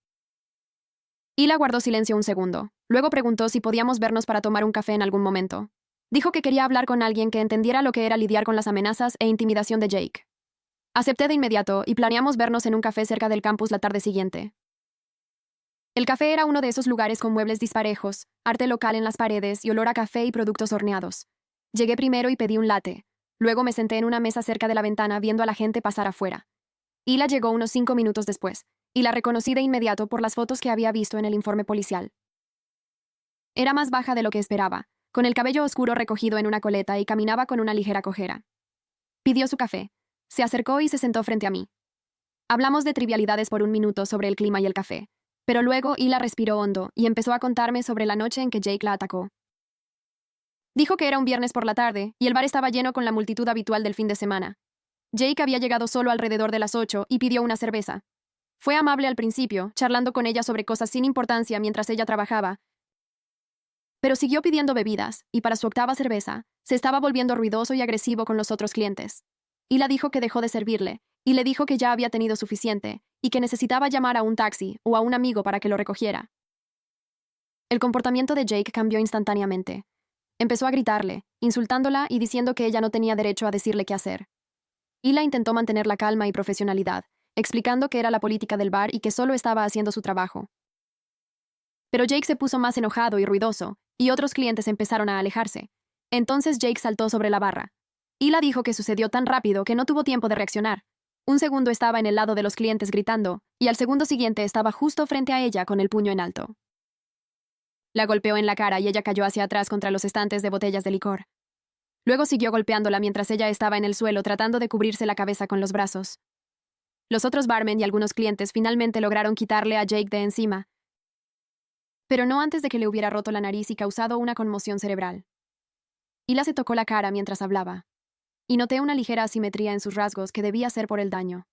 Speaker 1: Hila guardó silencio un segundo. Luego preguntó si podíamos vernos para tomar un café en algún momento. Dijo que quería hablar con alguien que entendiera lo que era lidiar con las amenazas e intimidación de Jake. Acepté de inmediato y planeamos vernos en un café cerca del campus la tarde siguiente. El café era uno de esos lugares con muebles disparejos, arte local en las paredes y olor a café y productos horneados. Llegué primero y pedí un latte. Luego me senté en una mesa cerca de la ventana viendo a la gente pasar afuera. Hila llegó unos 5 minutos después, y la reconocí de inmediato por las fotos que había visto en el informe policial. Era más baja de lo que esperaba, con el cabello oscuro recogido en una coleta y caminaba con una ligera cojera. Pidió su café, se acercó y se sentó frente a mí. Hablamos de trivialidades por un minuto sobre el clima y el café, pero luego Hila respiró hondo y empezó a contarme sobre la noche en que Jake la atacó. Dijo que era un viernes por la tarde y el bar estaba lleno con la multitud habitual del fin de semana. Jake había llegado solo alrededor de las 8 y pidió una cerveza. Fue amable al principio, charlando con ella sobre cosas sin importancia mientras ella trabajaba, pero siguió pidiendo bebidas, y para su 8ª cerveza, se estaba volviendo ruidoso y agresivo con los otros clientes. Hila dijo que dejó de servirle, y le dijo que ya había tenido suficiente, y que necesitaba llamar a un taxi o a un amigo para que lo recogiera. El comportamiento de Jake cambió instantáneamente. Empezó a gritarle, insultándola y diciendo que ella no tenía derecho a decirle qué hacer. Hila intentó mantener la calma y profesionalidad, explicando que era la política del bar y que solo estaba haciendo su trabajo. Pero Jake se puso más enojado y ruidoso, y otros clientes empezaron a alejarse. Entonces Jake saltó sobre la barra. Hila dijo que sucedió tan rápido que no tuvo tiempo de reaccionar. Un segundo estaba en el lado de los clientes gritando, y al segundo siguiente estaba justo frente a ella con el puño en alto. La golpeó en la cara y ella cayó hacia atrás contra los estantes de botellas de licor. Luego siguió golpeándola mientras ella estaba en el suelo tratando de cubrirse la cabeza con los brazos. Los otros barmen y algunos clientes finalmente lograron quitarle a Jake de encima, pero no antes de que le hubiera roto la nariz y causado una conmoción cerebral. Hila se tocó la cara mientras hablaba, y noté una ligera asimetría en sus rasgos que debía ser por el daño.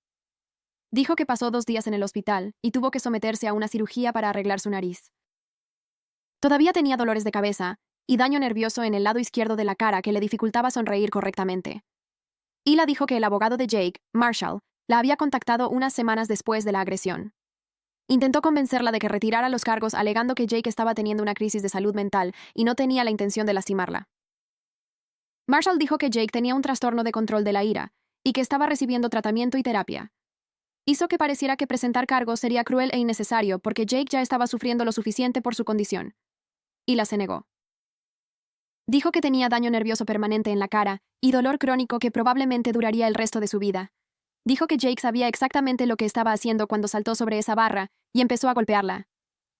Speaker 1: Dijo que pasó 2 días en el hospital y tuvo que someterse a una cirugía para arreglar su nariz. Todavía tenía dolores de cabeza y daño nervioso en el lado izquierdo de la cara que le dificultaba sonreír correctamente. Hila dijo que el abogado de Jake, Marshall, la había contactado unas semanas después de la agresión. Intentó convencerla de que retirara los cargos alegando que Jake estaba teniendo una crisis de salud mental y no tenía la intención de lastimarla. Marshall dijo que Jake tenía un trastorno de control de la ira y que estaba recibiendo tratamiento y terapia. Hizo que pareciera que presentar cargos sería cruel e innecesario porque Jake ya estaba sufriendo lo suficiente por su condición. Hila se negó. Dijo que tenía daño nervioso permanente en la cara y dolor crónico que probablemente duraría el resto de su vida. Dijo que Jake sabía exactamente lo que estaba haciendo cuando saltó sobre esa barra y empezó a golpearla.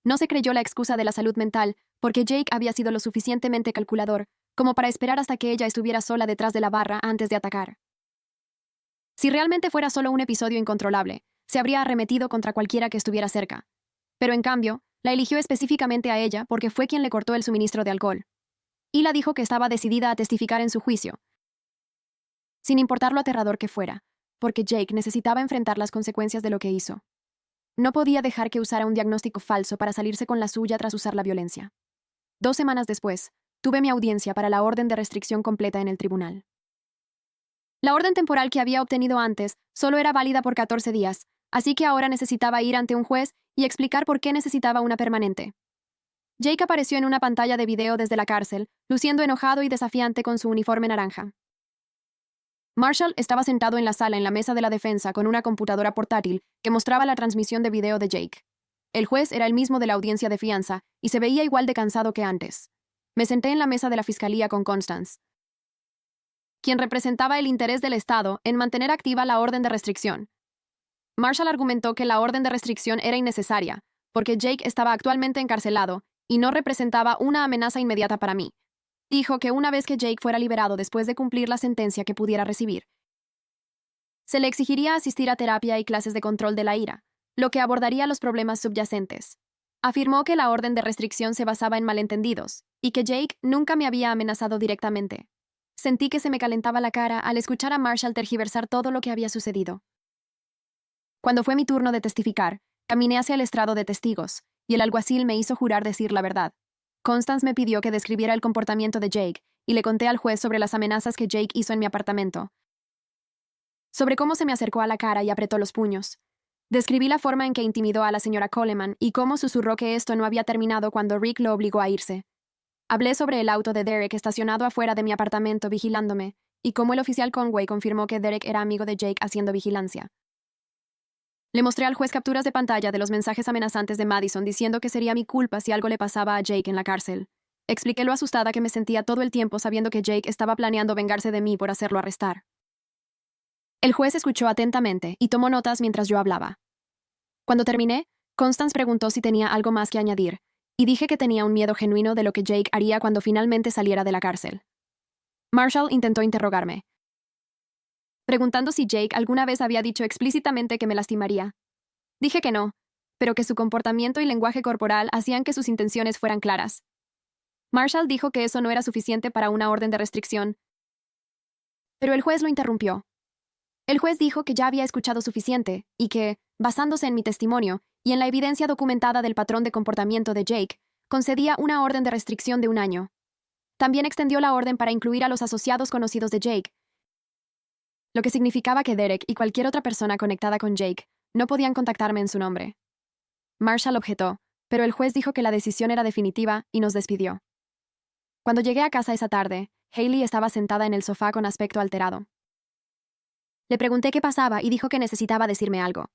Speaker 1: No se creyó la excusa de la salud mental porque Jake había sido lo suficientemente calculador como para esperar hasta que ella estuviera sola detrás de la barra antes de atacar. Si realmente fuera solo un episodio incontrolable, se habría arremetido contra cualquiera que estuviera cerca. Pero en cambio, la eligió específicamente a ella porque fue quien le cortó el suministro de alcohol. Hila dijo que estaba decidida a testificar en su juicio, sin importar lo aterrador que fuera, porque Jake necesitaba enfrentar las consecuencias de lo que hizo. No podía dejar que usara un diagnóstico falso para salirse con la suya tras usar la violencia. 2 semanas después, tuve mi audiencia para la orden de restricción completa en el tribunal. La orden temporal que había obtenido antes solo era válida por 14 días, así que ahora necesitaba ir ante un juez y explicar por qué necesitaba una permanente. Jake apareció en una pantalla de video desde la cárcel, luciendo enojado y desafiante con su uniforme naranja. Marshall estaba sentado en la sala en la mesa de la defensa con una computadora portátil que mostraba la transmisión de video de Jake. El juez era el mismo de la audiencia de fianza y se veía igual de cansado que antes. Me senté en la mesa de la fiscalía con Constance, quien representaba el interés del Estado en mantener activa la orden de restricción. Marshall argumentó que la orden de restricción era innecesaria, porque Jake estaba actualmente encarcelado y no representaba una amenaza inmediata para mí. Dijo que una vez que Jake fuera liberado después de cumplir la sentencia que pudiera recibir, se le exigiría asistir a terapia y clases de control de la ira, lo que abordaría los problemas subyacentes. Afirmó que la orden de restricción se basaba en malentendidos y que Jake nunca me había amenazado directamente. Sentí que se me calentaba la cara al escuchar a Marshall tergiversar todo lo que había sucedido. Cuando fue mi turno de testificar, caminé hacia el estrado de testigos, y el alguacil me hizo jurar decir la verdad. Constance me pidió que describiera el comportamiento de Jake, y le conté al juez sobre las amenazas que Jake hizo en mi apartamento, sobre cómo se me acercó a la cara y apretó los puños. Describí la forma en que intimidó a la señora Coleman y cómo susurró que esto no había terminado cuando Rick lo obligó a irse. Hablé sobre el auto de Derek estacionado afuera de mi apartamento vigilándome, y cómo el oficial Conway confirmó que Derek era amigo de Jake haciendo vigilancia. Le mostré al juez capturas de pantalla de los mensajes amenazantes de Madison diciendo que sería mi culpa si algo le pasaba a Jake en la cárcel. Expliqué lo asustada que me sentía todo el tiempo sabiendo que Jake estaba planeando vengarse de mí por hacerlo arrestar. El juez escuchó atentamente y tomó notas mientras yo hablaba. Cuando terminé, Constance preguntó si tenía algo más que añadir, y dije que tenía un miedo genuino de lo que Jake haría cuando finalmente saliera de la cárcel. Marshall intentó interrogarme, preguntando si Jake alguna vez había dicho explícitamente que me lastimaría. Dije que no, pero que su comportamiento y lenguaje corporal hacían que sus intenciones fueran claras. Marshall dijo que eso no era suficiente para una orden de restricción, pero el juez lo interrumpió. El juez dijo que ya había escuchado suficiente y que, basándose en mi testimonio y en la evidencia documentada del patrón de comportamiento de Jake, concedía una orden de restricción de 1 año. También extendió la orden para incluir a los asociados conocidos de Jake, lo que significaba que Derek y cualquier otra persona conectada con Jake no podían contactarme en su nombre. Marshall objetó, pero el juez dijo que la decisión era definitiva y nos despidió. Cuando llegué a casa esa tarde, Hailey estaba sentada en el sofá con aspecto alterado. Le pregunté qué pasaba y dijo que necesitaba decirme algo.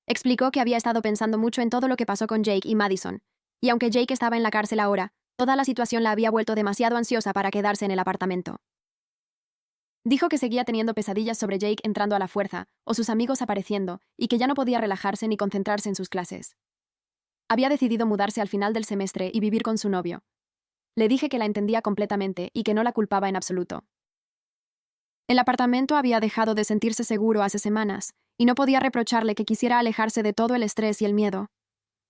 Speaker 1: Explicó que había estado pensando mucho en todo lo que pasó con Jake y Madison, y aunque Jake estaba en la cárcel ahora, toda la situación la había vuelto demasiado ansiosa para quedarse en el apartamento. Dijo que seguía teniendo pesadillas sobre Jake entrando a la fuerza, o sus amigos apareciendo, y que ya no podía relajarse ni concentrarse en sus clases. Había decidido mudarse al final del semestre y vivir con su novio. Le dije que la entendía completamente y que no la culpaba en absoluto. El apartamento había dejado de sentirse seguro hace semanas, y no podía reprocharle que quisiera alejarse de todo el estrés y el miedo.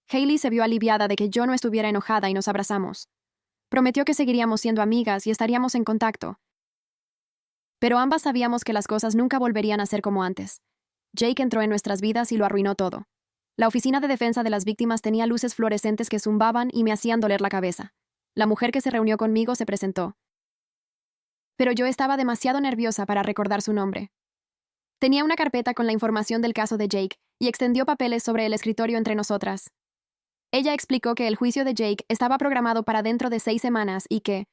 Speaker 1: Hailey se vio aliviada de que yo no estuviera enojada y nos abrazamos. Prometió que seguiríamos siendo amigas y estaríamos en contacto. Pero ambas sabíamos que las cosas nunca volverían a ser como antes. Jake entró en nuestras vidas y lo arruinó todo. La oficina de defensa de las víctimas tenía luces fluorescentes que zumbaban y me hacían doler la cabeza. La mujer que se reunió conmigo se presentó, pero yo estaba demasiado nerviosa para recordar su nombre. Tenía una carpeta con la información del caso de Jake y extendió papeles sobre el escritorio entre nosotras. Ella explicó que el juicio de Jake estaba programado para dentro de 6 semanas y que,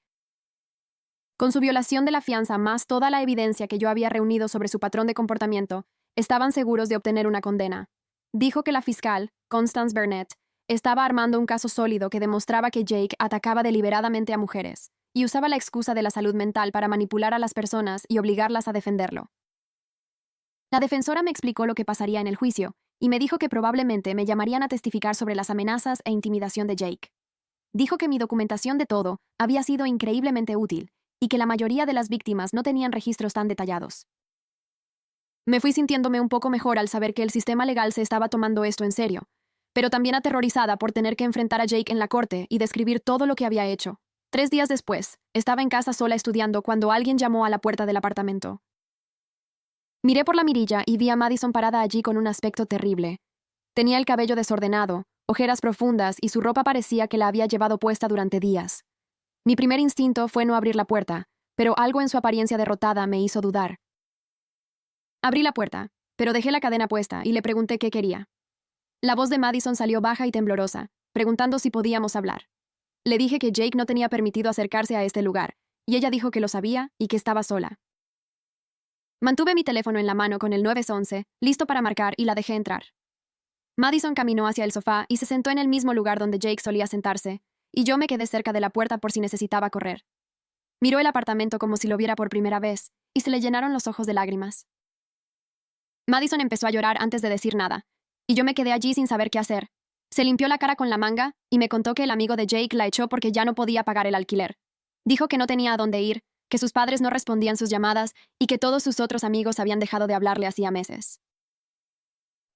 Speaker 1: con su violación de la fianza más toda la evidencia que yo había reunido sobre su patrón de comportamiento, estaban seguros de obtener una condena. Dijo que la fiscal, Constance Burnett, estaba armando un caso sólido que demostraba que Jake atacaba deliberadamente a mujeres y usaba la excusa de la salud mental para manipular a las personas y obligarlas a defenderlo. La defensora me explicó lo que pasaría en el juicio y me dijo que probablemente me llamarían a testificar sobre las amenazas e intimidación de Jake. Dijo que mi documentación de todo había sido increíblemente útil y que la mayoría de las víctimas no tenían registros tan detallados. Me fui sintiéndome un poco mejor al saber que el sistema legal se estaba tomando esto en serio, pero también aterrorizada por tener que enfrentar a Jake en la corte y describir todo lo que había hecho. 3 días después, estaba en casa sola estudiando cuando alguien llamó a la puerta del apartamento. Miré por la mirilla y vi a Madison parada allí con un aspecto terrible. Tenía el cabello desordenado, ojeras profundas y su ropa parecía que la había llevado puesta durante días. Mi primer instinto fue no abrir la puerta, pero algo en su apariencia derrotada me hizo dudar. Abrí la puerta, pero dejé la cadena puesta y le pregunté qué quería. La voz de Madison salió baja y temblorosa, preguntando si podíamos hablar. Le dije que Jake no tenía permitido acercarse a este lugar, y ella dijo que lo sabía y que estaba sola. Mantuve mi teléfono en la mano con el 911, listo para marcar, y la dejé entrar. Madison caminó hacia el sofá y se sentó en el mismo lugar donde Jake solía sentarse, y yo me quedé cerca de la puerta por si necesitaba correr. Miró el apartamento como si lo viera por primera vez, y se le llenaron los ojos de lágrimas. Madison empezó a llorar antes de decir nada, y yo me quedé allí sin saber qué hacer. Se limpió la cara con la manga y me contó que el amigo de Jake la echó porque ya no podía pagar el alquiler. Dijo que no tenía a dónde ir, que sus padres no respondían sus llamadas y que todos sus otros amigos habían dejado de hablarle hacía meses.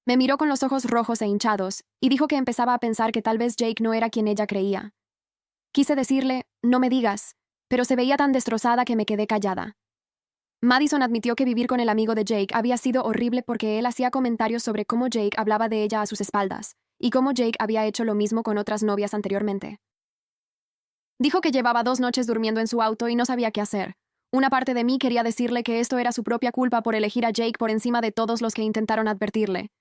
Speaker 1: Me miró con los ojos rojos e hinchados y dijo que empezaba a pensar que tal vez Jake no era quien ella creía. Quise decirle, no me digas, pero se veía tan destrozada que me quedé callada. Madison admitió que vivir con el amigo de Jake había sido horrible porque él hacía comentarios sobre cómo Jake hablaba de ella a sus espaldas, y cómo Jake había hecho lo mismo con otras novias anteriormente. Dijo que llevaba 2 noches durmiendo en su auto y no sabía qué hacer. Una parte de mí quería decirle que esto era su propia culpa por elegir a Jake por encima de todos los que intentaron advertirle.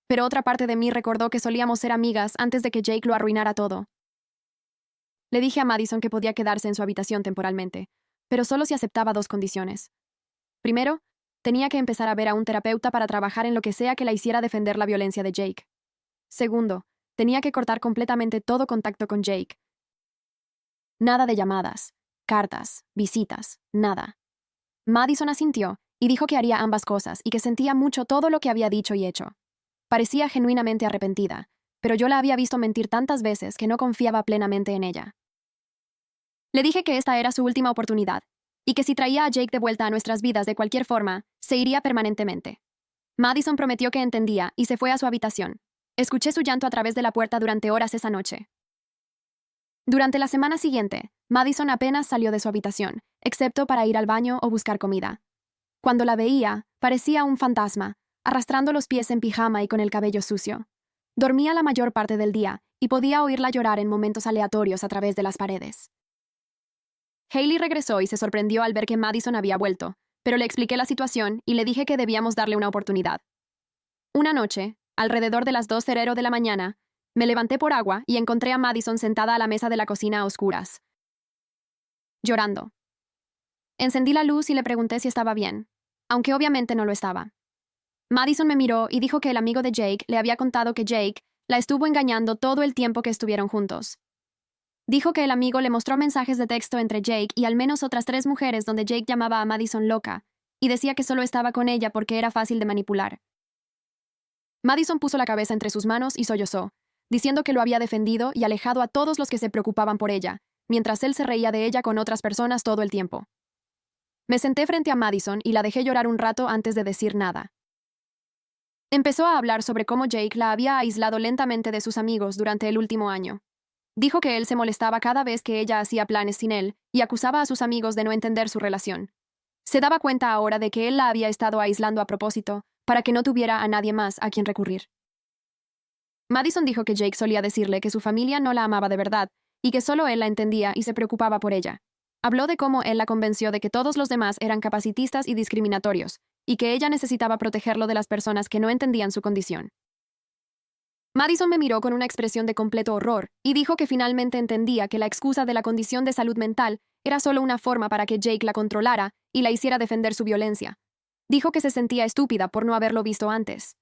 Speaker 1: Pero otra parte de mí recordó que solíamos ser amigas antes de que Jake lo arruinara todo. Le dije a Madison que podía quedarse en su habitación temporalmente, pero solo si aceptaba 2 condiciones. Primero, tenía que empezar a ver a un terapeuta para trabajar en lo que sea que la hiciera defender la violencia de Jake. Segundo, tenía que cortar completamente todo contacto con Jake. Nada de llamadas, cartas, visitas, nada. Madison asintió y dijo que haría ambas cosas y que sentía mucho todo lo que había dicho y hecho. Parecía genuinamente arrepentida, pero yo la había visto mentir tantas veces que no confiaba plenamente en ella. Le dije que esta era su última oportunidad, y que si traía a Jake de vuelta a nuestras vidas de cualquier forma, se iría permanentemente. Madison prometió que entendía y se fue a su habitación. Escuché su llanto a través de la puerta durante horas esa noche. Durante la semana siguiente, Madison apenas salió de su habitación, excepto para ir al baño o buscar comida. Cuando la veía, parecía un fantasma, arrastrando los pies en pijama y con el cabello sucio. Dormía la mayor parte del día y podía oírla llorar en momentos aleatorios a través de las paredes. Hailey regresó y se sorprendió al ver que Madison había vuelto, pero le expliqué la situación y le dije que debíamos darle una oportunidad. Una noche, alrededor de las 2:00 de la mañana, me levanté por agua y encontré a Madison sentada a la mesa de la cocina a oscuras, llorando. Encendí la luz y le pregunté si estaba bien, aunque obviamente no lo estaba. Madison me miró y dijo que el amigo de Jake le había contado que Jake la estuvo engañando todo el tiempo que estuvieron juntos. Dijo que el amigo le mostró mensajes de texto entre Jake y al menos otras 3 mujeres donde Jake llamaba a Madison loca y decía que solo estaba con ella porque era fácil de manipular. Madison puso la cabeza entre sus manos y sollozó, diciendo que lo había defendido y alejado a todos los que se preocupaban por ella, mientras él se reía de ella con otras personas todo el tiempo. Me senté frente a Madison y la dejé llorar un rato antes de decir nada. Empezó a hablar sobre cómo Jake la había aislado lentamente de sus amigos durante el último año. Dijo que él se molestaba cada vez que ella hacía planes sin él y acusaba a sus amigos de no entender su relación. Se daba cuenta ahora de que él la había estado aislando a propósito, para que no tuviera a nadie más a quien recurrir. Madison dijo que Jake solía decirle que su familia no la amaba de verdad y que solo él la entendía y se preocupaba por ella. Habló de cómo él la convenció de que todos los demás eran capacitistas y discriminatorios, y que ella necesitaba protegerlo de las personas que no entendían su condición. Madison me miró con una expresión de completo horror y dijo que finalmente entendía que la excusa de la condición de salud mental era solo una forma para que Jake la controlara y la hiciera defender su violencia. Dijo que se sentía estúpida por no haberlo visto antes.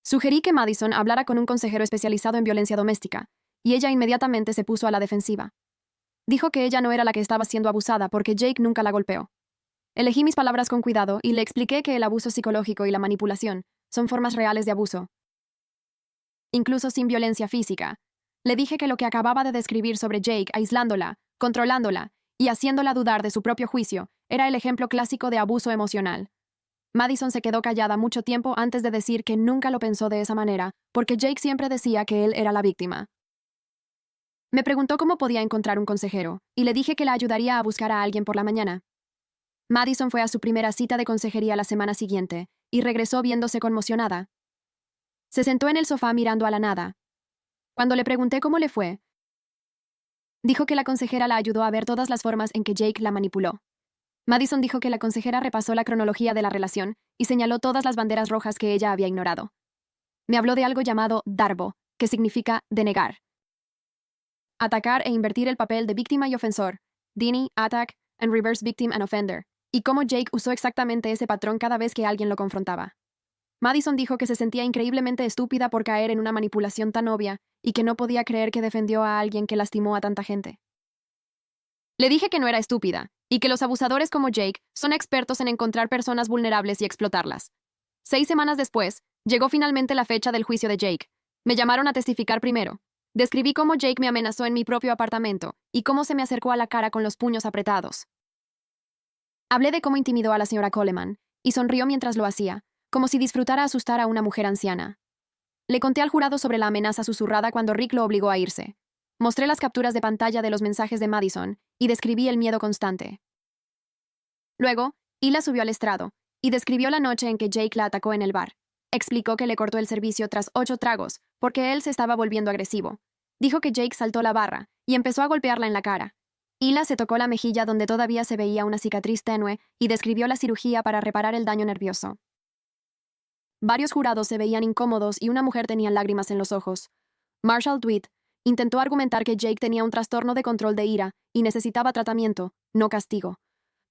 Speaker 1: Sugerí que Madison hablara con un consejero especializado en violencia doméstica, y ella inmediatamente se puso a la defensiva. Dijo que ella no era la que estaba siendo abusada porque Jake nunca la golpeó. Elegí mis palabras con cuidado y le expliqué que el abuso psicológico y la manipulación son formas reales de abuso, incluso sin violencia física. Le dije que lo que acababa de describir sobre Jake aislándola, controlándola y haciéndola dudar de su propio juicio era el ejemplo clásico de abuso emocional. Madison se quedó callada mucho tiempo antes de decir que nunca lo pensó de esa manera, porque Jake siempre decía que él era la víctima. Me preguntó cómo podía encontrar un consejero, y le dije que la ayudaría a buscar a alguien por la mañana. Madison fue a su primera cita de consejería la semana siguiente, y regresó viéndose conmocionada. Se sentó en el sofá mirando a la nada. Cuando le pregunté cómo le fue, Dijo que la consejera la ayudó a ver todas las formas en que Jake la manipuló. Madison dijo que la consejera repasó la cronología de la relación y señaló todas las banderas rojas que ella había ignorado. Me habló de algo llamado darbo, que significa denegar. Atacar e invertir el papel de víctima y ofensor, deny, attack, and reverse victim and offender, y cómo Jake usó exactamente ese patrón cada vez que alguien lo confrontaba. Madison dijo que se sentía increíblemente estúpida por caer en una manipulación tan obvia y que no podía creer que defendió a alguien que lastimó a tanta gente. Le dije que no era estúpida, y que los abusadores como Jake son expertos en encontrar personas vulnerables y explotarlas. 6 semanas después, llegó finalmente la fecha del juicio de Jake. Me llamaron a testificar primero. Describí cómo Jake me amenazó en mi propio apartamento y cómo se me acercó a la cara con los puños apretados. Hablé de cómo intimidó a la señora Coleman, y sonrió mientras lo hacía, como si disfrutara asustar a una mujer anciana. Le conté al jurado sobre la amenaza susurrada cuando Rick lo obligó a irse. Mostré las capturas de pantalla de los mensajes de Madison y describí el miedo constante. Luego, Hila subió al estrado y describió la noche en que Jake la atacó en el bar. Explicó que le cortó el servicio tras 8 tragos porque él se estaba volviendo agresivo. Dijo que Jake saltó la barra y empezó a golpearla en la cara. Hila se tocó la mejilla donde todavía se veía una cicatriz tenue y describió la cirugía para reparar el daño nervioso. Varios jurados se veían incómodos y una mujer tenía lágrimas en los ojos. Marshall Dwight intentó argumentar que Jake tenía un trastorno de control de ira y necesitaba tratamiento, no castigo.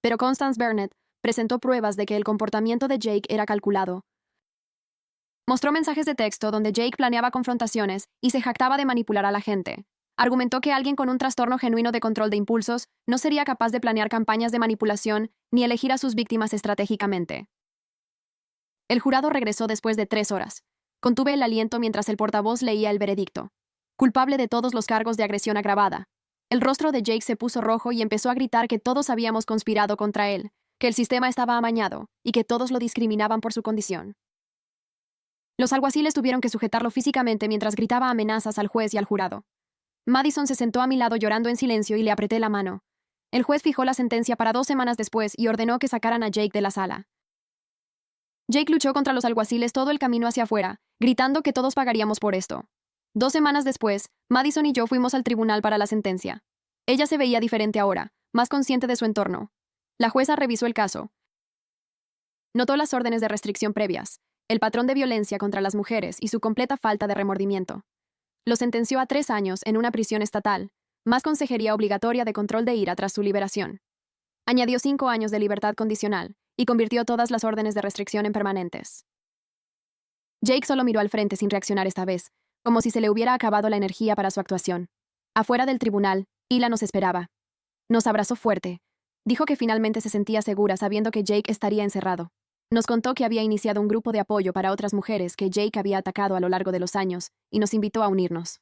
Speaker 1: Pero Constance Burnett presentó pruebas de que el comportamiento de Jake era calculado. Mostró mensajes de texto donde Jake planeaba confrontaciones y se jactaba de manipular a la gente. Argumentó que alguien con un trastorno genuino de control de impulsos no sería capaz de planear campañas de manipulación ni elegir a sus víctimas estratégicamente. El jurado regresó después de 3 horas. Contuve el aliento mientras el portavoz leía el veredicto. Culpable de todos los cargos de agresión agravada. El rostro de Jake se puso rojo y empezó a gritar que todos habíamos conspirado contra él, que el sistema estaba amañado y que todos lo discriminaban por su condición. Los alguaciles tuvieron que sujetarlo físicamente mientras gritaba amenazas al juez y al jurado. Madison se sentó a mi lado llorando en silencio y le apreté la mano. El juez fijó la sentencia para 2 semanas después y ordenó que sacaran a Jake de la sala. Jake luchó contra los alguaciles todo el camino hacia afuera, gritando que todos pagaríamos por esto. 2 semanas después, Madison y yo fuimos al tribunal para la sentencia. Ella se veía diferente ahora, más consciente de su entorno. La jueza revisó el caso. Notó las órdenes de restricción previas, el patrón de violencia contra las mujeres y su completa falta de remordimiento. Lo sentenció a 3 años en una prisión estatal, más consejería obligatoria de control de ira tras su liberación. Añadió 5 años de libertad condicional y convirtió todas las órdenes de restricción en permanentes. Jake solo miró al frente sin reaccionar esta vez, como si se le hubiera acabado la energía para su actuación. Afuera del tribunal, Hila nos esperaba. Nos abrazó fuerte. Dijo que finalmente se sentía segura sabiendo que Jake estaría encerrado. Nos contó que había iniciado un grupo de apoyo para otras mujeres que Jake había atacado a lo largo de los años y nos invitó a unirnos.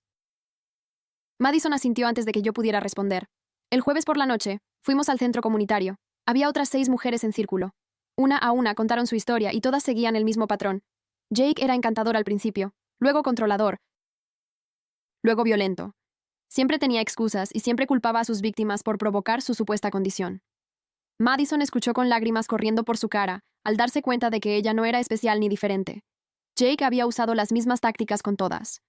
Speaker 1: Madison asintió antes de que yo pudiera responder. El jueves por la noche, fuimos al centro comunitario. Había otras 6 mujeres en círculo. Una a una contaron su historia y todas seguían el mismo patrón. Jake era encantador al principio, luego controlador, luego violento. Siempre tenía excusas y siempre culpaba a sus víctimas por provocar su supuesta condición. Madison escuchó con lágrimas corriendo por su cara al darse cuenta de que ella no era especial ni diferente. Jake había usado las mismas tácticas con todas.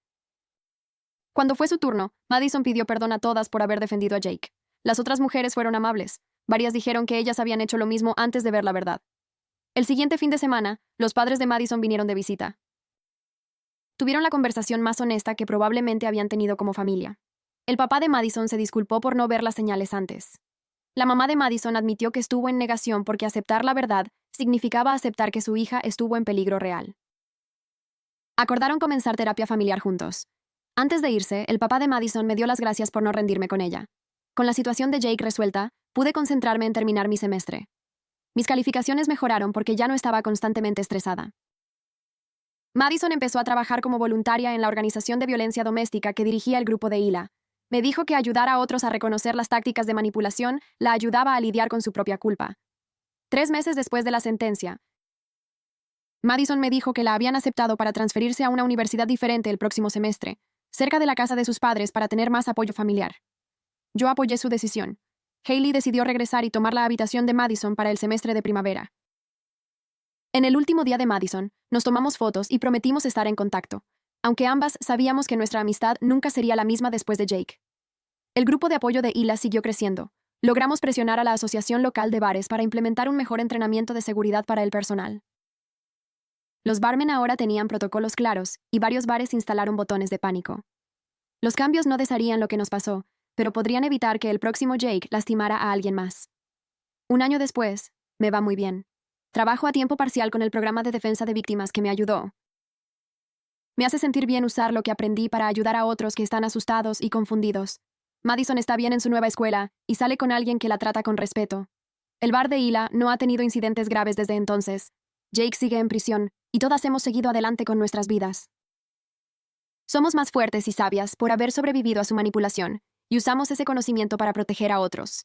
Speaker 1: Cuando fue su turno, Madison pidió perdón a todas por haber defendido a Jake. Las otras mujeres fueron amables. Varias dijeron que ellas habían hecho lo mismo antes de ver la verdad. El siguiente fin de semana, los padres de Madison vinieron de visita. Tuvieron la conversación más honesta que probablemente habían tenido como familia. El papá de Madison se disculpó por no ver las señales antes. La mamá de Madison admitió que estuvo en negación porque aceptar la verdad significaba aceptar que su hija estuvo en peligro real. Acordaron comenzar terapia familiar juntos. Antes de irse, el papá de Madison me dio las gracias por no rendirme con ella. Con la situación de Jake resuelta, pude concentrarme en terminar mi semestre. Mis calificaciones mejoraron porque ya no estaba constantemente estresada. Madison empezó a trabajar como voluntaria en la organización de violencia doméstica que dirigía el grupo de Hila. Me dijo que ayudar a otros a reconocer las tácticas de manipulación la ayudaba a lidiar con su propia culpa. 3 meses después de la sentencia, Madison me dijo que la habían aceptado para transferirse a una universidad diferente el próximo semestre, cerca de la casa de sus padres para tener más apoyo familiar. Yo apoyé su decisión. Hailey decidió regresar y tomar la habitación de Madison para el semestre de primavera. En el último día de Madison, nos tomamos fotos y prometimos estar en contacto, aunque ambas sabíamos que nuestra amistad nunca sería la misma después de Jake. El grupo de apoyo de Hila siguió creciendo. Logramos presionar a la Asociación Local de Bares para implementar un mejor entrenamiento de seguridad para el personal. Los barmen ahora tenían protocolos claros y varios bares instalaron botones de pánico. Los cambios no desharían lo que nos pasó, pero podrían evitar que el próximo Jake lastimara a alguien más. Un año después, me va muy bien. Trabajo a tiempo parcial con el programa de defensa de víctimas que me ayudó. Me hace sentir bien usar lo que aprendí para ayudar a otros que están asustados y confundidos. Madison está bien en su nueva escuela y sale con alguien que la trata con respeto. El bar de Hila no ha tenido incidentes graves desde entonces. Jake sigue en prisión y todas hemos seguido adelante con nuestras vidas. Somos más fuertes y sabias por haber sobrevivido a su manipulación y usamos ese conocimiento para proteger a otros.